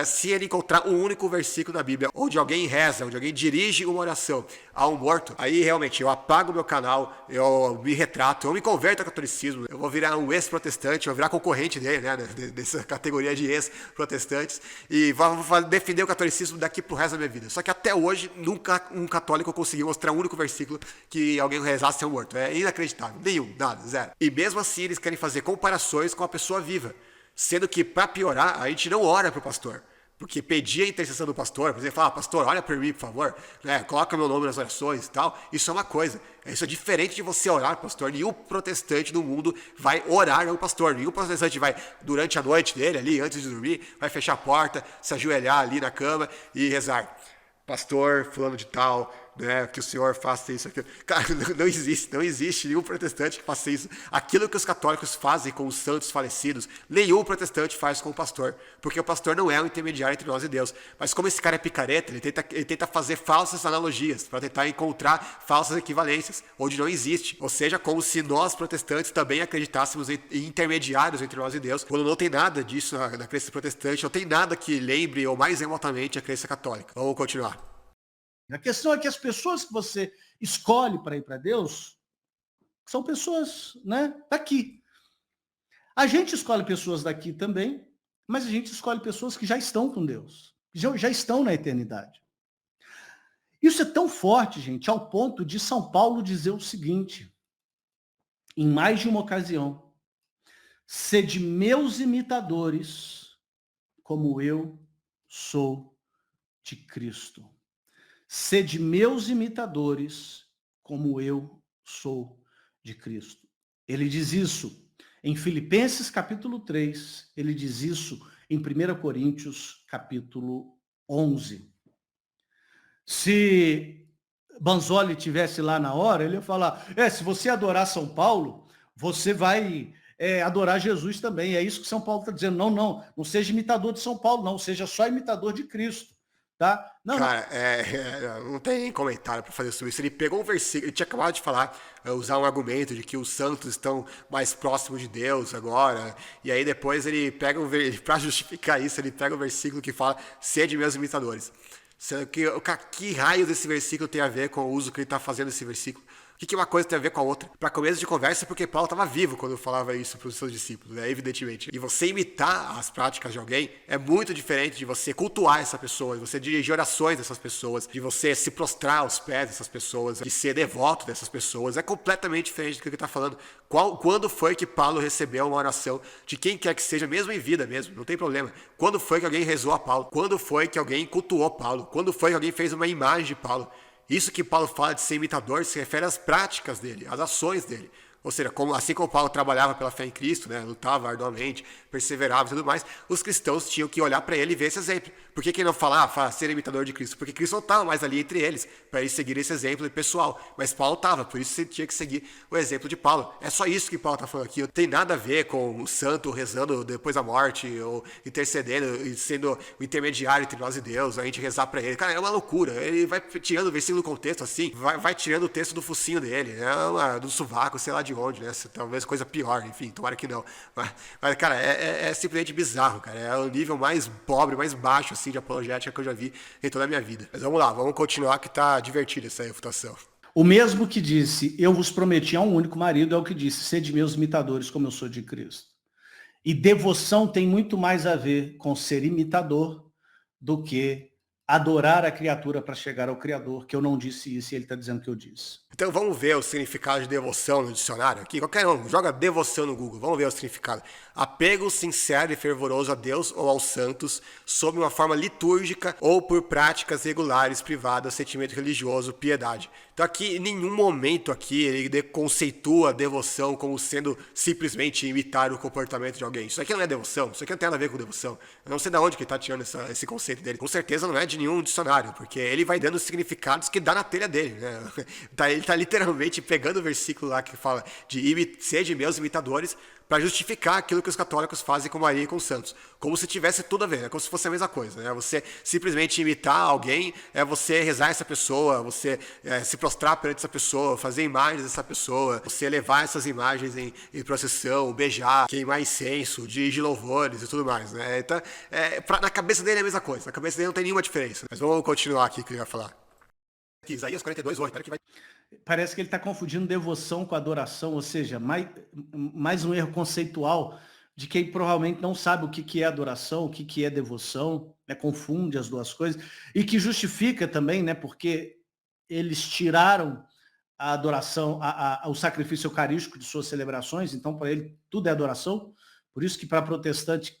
Se ele encontrar um único versículo na Bíblia onde alguém reza, onde alguém dirige uma oração a um morto, aí realmente eu apago meu canal, eu me retrato, eu me converto ao catolicismo, eu vou virar um ex-protestante, eu vou virar concorrente dele, né, dessa categoria de ex-protestantes, e vou defender o catolicismo daqui pro resto da minha vida. Só que até hoje, nunca um católico conseguiu mostrar um único versículo que alguém rezasse a um morto. É inacreditável. Nenhum, nada, zero. E mesmo assim, eles querem fazer fazer comparações com a pessoa viva. Sendo que, para piorar, a gente não ora para o pastor. Porque pedir a intercessão do pastor, por exemplo, falar, pastor, olha por mim, por favor, né, coloca meu nome nas orações e tal, isso é uma coisa. Isso é diferente de você orar, pastor. Nenhum protestante no mundo vai orar ao pastor. Nenhum protestante vai, durante a noite dele, ali, antes de dormir, vai fechar a porta, se ajoelhar ali na cama e rezar. Pastor, fulano de tal, né, que o Senhor faça isso, aquilo. Cara, não existe nenhum protestante que faça isso. Aquilo que os católicos fazem com os santos falecidos, nenhum protestante faz com o pastor, porque o pastor não é um intermediário entre nós e Deus. Mas como esse cara é picareta, ele tenta fazer falsas analogias, para tentar encontrar falsas equivalências, onde não existe. Ou seja, como se nós protestantes também acreditássemos em intermediários entre nós e Deus, quando não tem nada disso na crença protestante, não tem nada que lembre ou mais remotamente a crença católica. Vamos continuar. A questão é que as pessoas que você escolhe para ir para Deus são pessoas, né, daqui. A gente escolhe pessoas daqui também, mas a gente escolhe pessoas que já estão com Deus, já estão na eternidade. Isso é tão forte, gente, ao ponto de São Paulo dizer o seguinte, em mais de uma ocasião: sede meus imitadores, como eu sou de Cristo. Sede meus imitadores, como eu sou de Cristo. Ele diz isso em Filipenses capítulo 3, ele diz isso em 1 Coríntios capítulo 11. Se Banzoli tivesse lá na hora, ele ia falar, se você adorar São Paulo, você vai adorar Jesus também. É isso que São Paulo está dizendo. Não seja imitador de São Paulo, não, seja só imitador de Cristo. Tá? Cara, não tem comentário para fazer sobre isso. Ele pegou um versículo, ele tinha acabado de falar, usar um argumento de que os santos estão mais próximos de Deus agora, e aí depois ele pega para justificar isso, ele pega um versículo que fala, sede meus imitadores. Que raio desse versículo tem a ver com o uso que ele está fazendo desse versículo? O que uma coisa tem a ver com a outra? Para começo de conversa, porque Paulo estava vivo quando falava isso para os seus discípulos, né? Evidentemente. E você imitar as práticas de alguém é muito diferente de você cultuar essa pessoa, de você dirigir orações dessas pessoas, de você se prostrar aos pés dessas pessoas, de ser devoto dessas pessoas. É completamente diferente do que ele está falando. Quando foi que Paulo recebeu uma oração de quem quer que seja, mesmo em vida mesmo, não tem problema. Quando foi que alguém rezou a Paulo? Quando foi que alguém cultuou Paulo? Quando foi que alguém fez uma imagem de Paulo? Isso que Paulo fala de ser imitador se refere às práticas dele, às ações dele. Ou seja, assim como Paulo trabalhava pela fé em Cristo, né, lutava arduamente, perseverava e tudo mais, os cristãos tinham que olhar para ele e ver esse exemplo. Por que ele não fala ser imitador de Cristo? Porque Cristo não estava mais ali entre eles, para eles seguirem esse exemplo pessoal. Mas Paulo estava, por isso você tinha que seguir o exemplo de Paulo. É só isso que Paulo está falando aqui. Não tem nada a ver com o santo rezando depois da morte, ou intercedendo e sendo o intermediário entre nós e Deus, a gente rezar para ele. Cara, é uma loucura. Ele vai tirando o versículo do contexto assim, vai tirando o texto do focinho dele, né, do sovaco, sei lá de onde, né? Talvez coisa pior, enfim, tomara que não. Mas cara, é simplesmente bizarro, cara. É o nível mais pobre, mais baixo, assim, de apologética que eu já vi em toda a minha vida. Mas vamos lá, vamos continuar que tá divertida essa refutação. O mesmo que disse, eu vos prometi a um único marido, é o que disse, sede meus imitadores como eu sou de Cristo. E devoção tem muito mais a ver com ser imitador do que adorar a criatura para chegar ao Criador, que eu não disse isso e ele está dizendo que eu disse. Então vamos ver o significado de devoção no dicionário aqui. Qualquer um, joga devoção no Google, vamos ver o significado. Apego sincero e fervoroso a Deus ou aos santos, sob uma forma litúrgica ou por práticas regulares, privadas, sentimento religioso, piedade. Então aqui, em nenhum momento aqui, ele conceitua a devoção como sendo simplesmente imitar o comportamento de alguém. Isso aqui não é devoção, isso aqui não tem nada a ver com devoção. Eu não sei de onde que ele está tirando esse conceito dele. Com certeza não é de nenhum dicionário, porque ele vai dando significados que dá na telha dele, né? Ele está literalmente pegando o versículo lá que fala de sede meus imitadores para justificar aquilo que os católicos fazem com Maria e com os santos. Como se tivesse tudo a ver, né? Como se fosse a mesma coisa, né? Você simplesmente imitar alguém, você rezar essa pessoa, você se prostrar perante essa pessoa, fazer imagens dessa pessoa, você levar essas imagens em procissão, beijar, queimar incenso, dirigir louvores e tudo mais, né? Então, na cabeça dele é a mesma coisa, na cabeça dele não tem nenhuma diferença. Mas vamos continuar aqui que ele vai falar. Aqui, Isaías 42:8, que vai... Parece que ele está confundindo devoção com adoração, ou seja, mais um erro conceitual de quem provavelmente não sabe o que é adoração, o que é devoção, né, confunde as duas coisas, e que justifica também, né, porque eles tiraram a adoração, o sacrifício eucarístico de suas celebrações, então para ele tudo é adoração, por isso que para protestante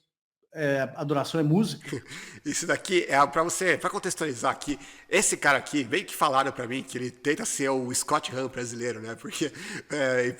adoração é música. Isso daqui é para contextualizar aqui, esse cara aqui, bem que falaram para mim que ele tenta ser o Scott Hahn brasileiro, né? Porque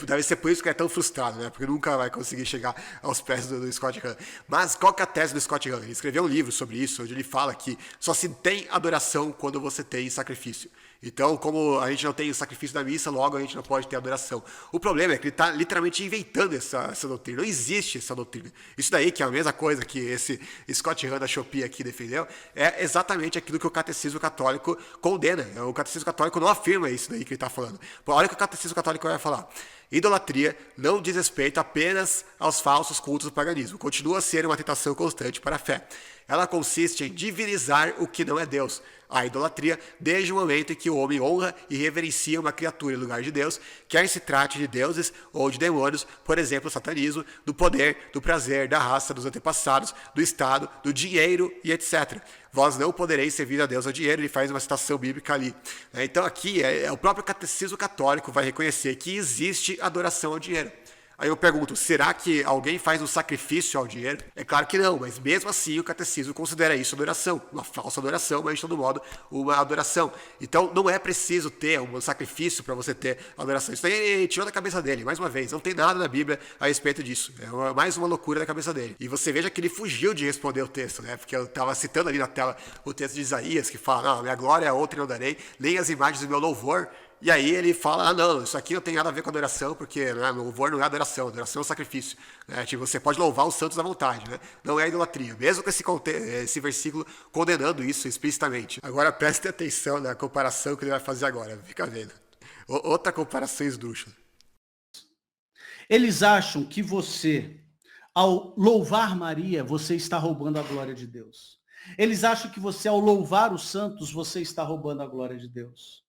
deve ser por isso que ele é tão frustrado, né? Porque nunca vai conseguir chegar aos pés do Scott Hahn. Mas qual que é a tese do Scott Hahn? Ele escreveu um livro sobre isso, onde ele fala que só se tem adoração quando você tem sacrifício. Então, como a gente não tem o sacrifício da missa, logo a gente não pode ter adoração. O problema é que ele está literalmente inventando essa doutrina. Não existe essa doutrina. Isso daí, que é a mesma coisa que esse Scott Hahn da Shopee aqui defendeu, é exatamente aquilo que o catecismo católico condena. O catecismo católico não afirma isso daí que ele está falando. Olha o que o catecismo católico vai falar. Idolatria não diz respeito apenas aos falsos cultos do paganismo. Continua a ser uma tentação constante para a fé. Ela consiste em divinizar o que não é Deus. A idolatria, desde o momento em que o homem honra e reverencia uma criatura em lugar de Deus, quer se trate de deuses ou de demônios, por exemplo, o satanismo, do poder, do prazer, da raça, dos antepassados, do Estado, do dinheiro e etc. Vós não podereis servir a Deus ao dinheiro, ele faz uma citação bíblica ali. Então aqui o próprio catecismo católico vai reconhecer que existe adoração ao dinheiro. Aí eu pergunto, será que alguém faz um sacrifício ao dinheiro? É claro que não, mas mesmo assim o catecismo considera isso adoração. Uma falsa adoração, mas de todo modo uma adoração. Então não é preciso ter um sacrifício para você ter adoração. Isso daí ele tirou da cabeça dele, mais uma vez. Não tem nada na Bíblia a respeito disso. É mais uma loucura da cabeça dele. E você veja que ele fugiu de responder o texto, né? Porque eu estava citando ali na tela o texto de Isaías, que fala, não, minha glória é outra e não darei, nem as imagens do meu louvor. E aí ele fala, não, isso aqui não tem nada a ver com adoração, porque né, louvor não é adoração é um sacrifício. Né? Tipo, você pode louvar os santos à vontade, né? Não é idolatria. Mesmo com esse versículo condenando isso explicitamente. Agora preste atenção na comparação que ele vai fazer agora, fica vendo. Outra comparação esdrúxula. Eles acham que você, ao louvar Maria, você está roubando a glória de Deus. Eles acham que você, ao louvar os santos, você está roubando a glória de Deus.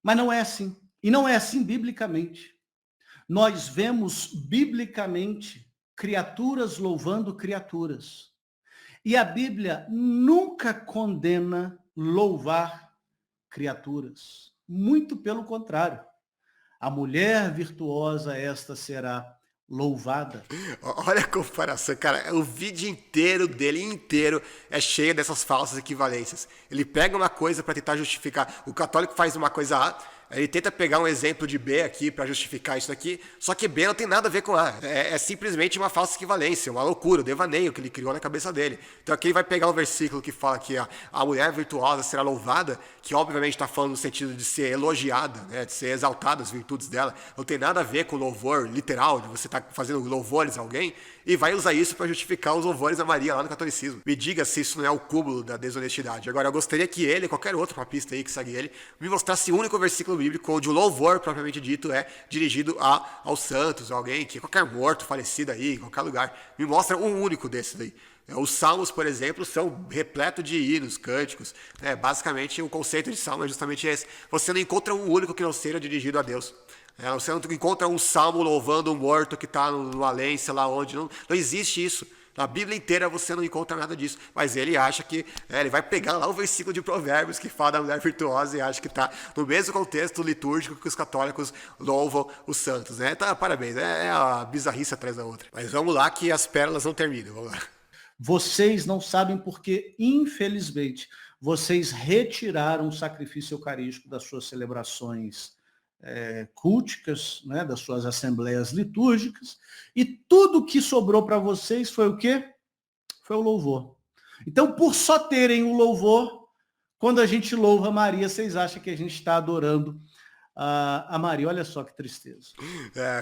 Mas não é assim. E não é assim biblicamente. Nós vemos biblicamente criaturas louvando criaturas. E a Bíblia nunca condena louvar criaturas. Muito pelo contrário. A mulher virtuosa, esta será louvada. Olha a comparação, cara. O vídeo dele inteiro é cheio dessas falsas equivalências. Ele pega uma coisa para tentar justificar. O católico faz uma coisa A, ele tenta pegar um exemplo de B aqui para justificar isso aqui, só que B não tem nada a ver com A. É simplesmente uma falsa equivalência, uma loucura, um devaneio que ele criou na cabeça dele. Então aqui ele vai pegar um versículo que fala que a mulher virtuosa será louvada, que obviamente está falando no sentido de ser elogiada, né, de ser exaltada as virtudes dela. Não tem nada a ver com louvor literal, de você estar fazendo louvores a alguém, e vai usar isso para justificar os louvores a Maria lá no catolicismo. Me diga se isso não é o cúmulo da desonestidade. Agora, eu gostaria que ele, qualquer outro papista aí que segue ele, me mostrasse o único versículo bíblico onde o louvor, propriamente dito, é dirigido aos santos, a alguém, que qualquer morto, falecido aí, em qualquer lugar. Me mostra um único desse daí. Os salmos, por exemplo, são repletos de hinos, cânticos. Basicamente, o conceito de salmo é justamente esse. Você não encontra um único que não seja dirigido a Deus. Você não encontra um salmo louvando um morto que está no além, sei lá onde. Não existe isso. Na Bíblia inteira você não encontra nada disso. Mas ele acha que... ele vai pegar lá o versículo de Provérbios que fala da mulher virtuosa e acha que está no mesmo contexto litúrgico que os católicos louvam os santos. Tá, parabéns. É a bizarrice atrás da outra. Mas vamos lá que as pérolas não terminam. Vamos lá. Vocês não sabem porque, infelizmente, vocês retiraram o sacrifício eucarístico das suas celebrações culticas, né, das suas assembleias litúrgicas, e tudo que sobrou para vocês foi o quê? Foi o louvor. Então, por só terem o louvor, quando a gente louva Maria, vocês acham que a gente está adorando a Maria? Olha só que tristeza.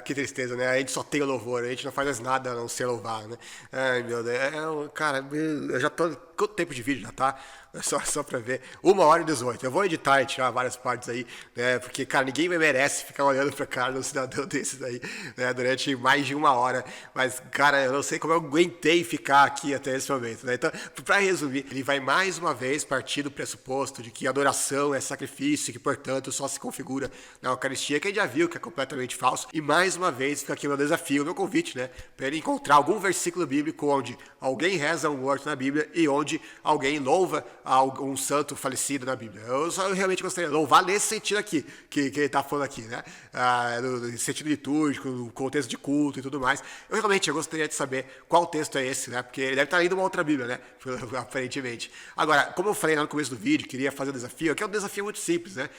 Que tristeza, né? A gente só tem o louvor, a gente não faz mais nada a não ser louvar, né? Ai, meu Deus. Cara, eu já tô... Quanto tempo de vídeo já tá? Só pra ver. 1h18. Eu vou editar e tirar várias partes aí, né? Porque, cara, ninguém merece ficar olhando pra cara de um cidadão desses aí, né? Durante mais de 1 hora. Mas, cara, eu não sei como eu aguentei ficar aqui até esse momento, né? Então, pra resumir, ele vai mais uma vez partir do pressuposto de que adoração é sacrifício, que, portanto, só se configura na Eucaristia, que a gente já viu que é completamente falso. E mais uma vez fica aqui o meu desafio, o meu convite, né? Pra ele encontrar algum versículo bíblico onde alguém reza um morto na Bíblia e onde alguém louva algum santo falecido na Bíblia. Eu realmente gostaria de louvar nesse sentido aqui, que ele está falando aqui, né? No sentido litúrgico, no contexto de culto e tudo mais. Eu gostaria de saber qual texto é esse, né? Porque ele deve estar lendo uma outra Bíblia, né? Aparentemente. Agora, como eu falei lá no começo do vídeo, queria fazer um desafio, que é um desafio muito simples, né?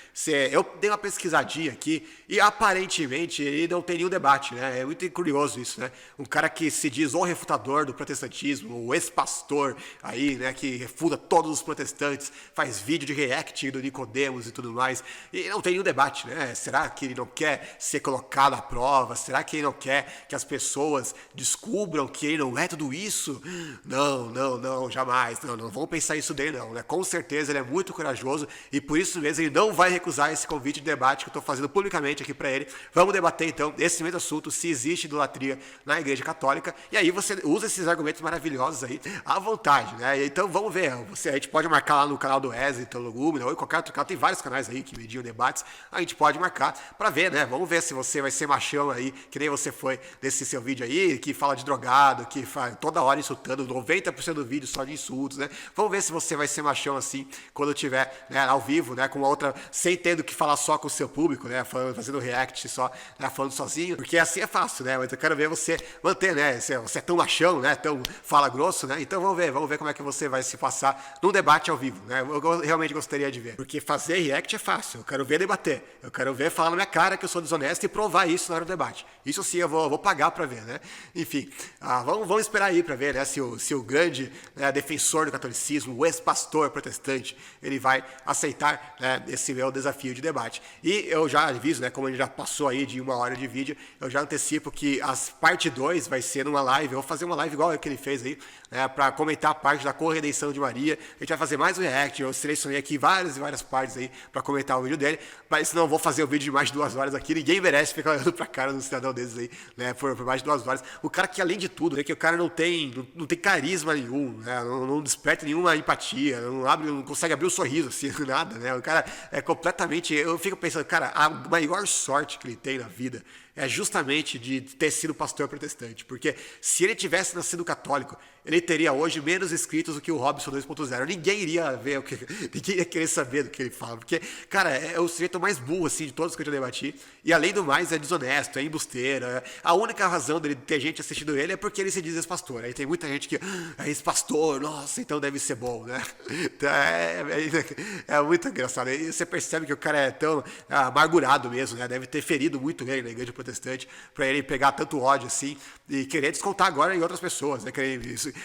Eu dei uma pesquisadinha aqui e aparentemente ele não tem nenhum debate, né? É muito curioso isso, né? Um cara que se diz o refutador do protestantismo, o ex-pastor aí, né? Que refuta todos os protestantes, faz vídeo de react do Nicodemos e tudo mais, e não tem nenhum debate, né? Será que ele não quer ser colocado à prova? Será que ele não quer que as pessoas descubram que ele não é tudo isso? Não, jamais. Não vão pensar isso dele, não, né? Com certeza ele é muito corajoso e por isso mesmo ele não vai recusar esse convite de debate que eu estou fazendo publicamente aqui para ele. Vamos debater então esse mesmo assunto, se existe idolatria na Igreja Católica, e aí você usa esses argumentos maravilhosos aí à vontade, né? Então vamos ver, a gente pode marcar lá no canal do Wesley Teologúmena ou em qualquer outro canal, tem vários canais aí que mediam debates, a gente pode marcar para ver, né? Vamos ver se você vai ser machão aí, que nem você foi nesse seu vídeo aí, que fala de drogado, que faz toda hora insultando, 90% do vídeo só de insultos, né? Vamos ver se você vai ser machão assim, quando tiver, né, ao vivo, né, com outra, sem tendo que falar só com o seu público, né, fazendo react só, né, falando sozinho, porque assim é fácil, né? Mas eu quero ver você manter, né? Você é tão machão, né? Tão fala grosso, né? Então vamos ver como é que você vai se passar num debate ao vivo, né? Eu realmente gostaria de ver, porque fazer react é fácil, eu quero ver debater, eu quero ver falar na minha cara que eu sou desonesto e provar isso na hora do debate. Isso sim, eu vou pagar para ver, né? Enfim, vamos esperar aí para ver, né, se o grande, né, defensor do catolicismo, o ex-pastor protestante, ele vai aceitar, né, esse meu desafio de debate. E eu já aviso, né, como ele já passou aí de 1 hora de vídeo, eu já antecipo que a parte 2 vai ser numa live, eu vou fazer uma live igual a que ele fez aí, né, para comentar a parte da corredenção de Maria. A gente vai fazer mais um react, eu selecionei aqui várias partes aí para comentar o vídeo dele, mas não vou fazer o vídeo de mais de 2 horas aqui, ninguém merece ficar olhando pra cara de um cidadão desses aí, né, por mais de 2 horas. O cara que, além de tudo, né, que o cara não tem carisma nenhum, né, não desperta nenhuma empatia, não consegue abrir um sorriso, assim, nada, né, o cara é completamente, eu fico pensando, cara, a maior sorte que ele tem na vida é justamente de ter sido pastor protestante, porque se ele tivesse nascido católico, ele teria hoje menos inscritos do que o Robson 2.0. Ninguém iria ver ninguém ia querer saber do que ele fala, porque, cara, é o sujeito mais burro, assim, de todos que eu já debati, e além do mais é desonesto, é embusteiro, a única razão dele ter gente assistindo ele é porque ele se diz ex-pastor. Aí tem muita gente que é ex-pastor, nossa, então deve ser bom, né? Então, é muito engraçado. E você percebe que o cara é tão amargurado mesmo, né? Deve ter ferido muito ele na igreja protestante, para ele pegar tanto ódio assim e querer descontar agora em outras pessoas, né? Querer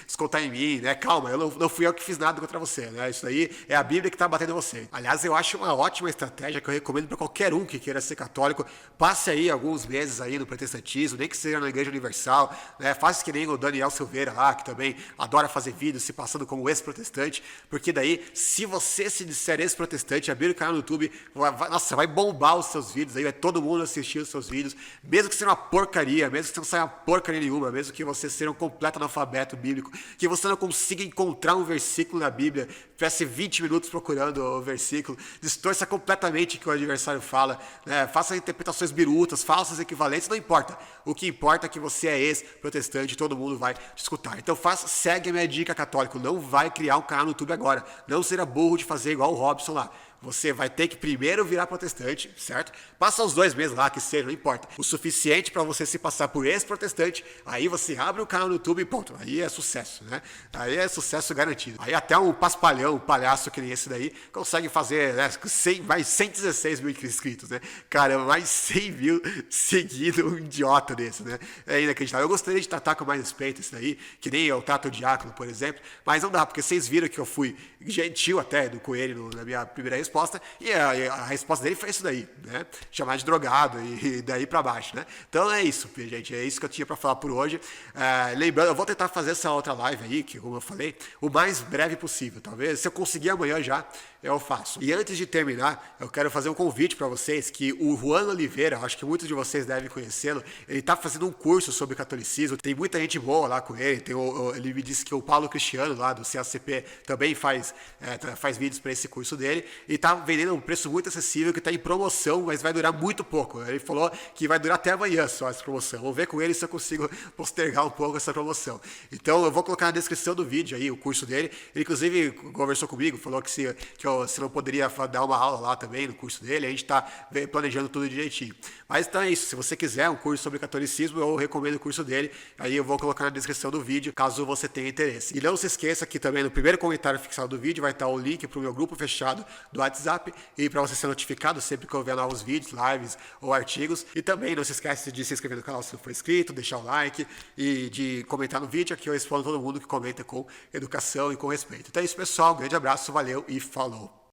descontar em mim, né? Calma, eu não fui eu que fiz nada contra você, né? Isso aí é a Bíblia que tá batendo em você. Aliás, eu acho uma ótima estratégia que eu recomendo para qualquer um que queira ser católico. Passe aí alguns meses aí no protestantismo, nem que seja na Igreja Universal, né? Faça que nem o Daniel Silveira lá, que também adora fazer vídeos se passando como ex-protestante, porque daí, se você se disser ex-protestante, abrir o canal no YouTube, vai bombar os seus vídeos aí, vai todo mundo assistir os seus vídeos, mesmo que seja uma porcaria, mesmo que você não saia uma porcaria nenhuma, mesmo que você seja um completo analfabeto bíblico, que você não consiga encontrar um versículo na Bíblia, passe 20 minutos procurando o versículo, distorça completamente o que o adversário fala, né? Faça interpretações birutas, falsas equivalentes, não importa. O que importa é que você é ex-protestante, todo mundo vai te escutar. Então segue a minha dica, católico, não vai criar um canal no YouTube agora, não seja burro de fazer igual o Robson lá. Você vai ter que primeiro virar protestante, certo? Passa os 2 meses lá, que seja, não importa. O suficiente para você se passar por ex-protestante, aí você abre o canal no YouTube e ponto. Aí é sucesso, né? Aí é sucesso garantido. Aí até um paspalhão, um palhaço que nem esse daí, consegue fazer, né, mais 116 mil inscritos, né? Cara, mais 100 mil seguindo um idiota desse, né? É inacreditável. Eu gostaria de tratar com mais respeito isso daí, que nem eu trato o diácono, por exemplo, mas não dá, porque vocês viram que eu fui gentil até do Coelho na minha primeira resposta, e a resposta dele foi isso daí, né? Chamar de drogado e daí pra baixo, né? Então é isso, gente, é isso que eu tinha pra falar por hoje. Lembrando, eu vou tentar fazer essa outra live aí, que como eu falei, o mais breve possível, talvez, se eu conseguir amanhã já, eu faço. E antes de terminar, eu quero fazer um convite para vocês, que o Juan Oliveira, acho que muitos de vocês devem conhecê-lo, ele tá fazendo um curso sobre catolicismo, tem muita gente boa lá com ele, ele me disse que o Paulo Cristiano lá do CACP também faz vídeos para esse curso dele, e tá vendendo a um preço muito acessível, que tá em promoção, mas vai durar muito pouco. Ele falou que vai durar até amanhã só essa promoção. Vou ver com ele se eu consigo postergar um pouco essa promoção. Então eu vou colocar na descrição do vídeo aí o curso dele. Ele inclusive conversou comigo, falou que se não poderia dar uma aula lá também no curso dele. A gente tá planejando tudo direitinho. Mas então é isso. Se você quiser um curso sobre catolicismo, eu recomendo o curso dele. Aí eu vou colocar na descrição do vídeo, caso você tenha interesse. E não se esqueça que também no primeiro comentário fixado do vídeo vai estar o link para o meu grupo fechado do WhatsApp e para você ser notificado sempre que houver novos vídeos, lives ou artigos. E também não se esqueça de se inscrever no canal se não for inscrito, deixar o like e de comentar no vídeo. Aqui eu respondo todo mundo que comenta com educação e com respeito. Então é isso, pessoal. Um grande abraço, valeu e falou!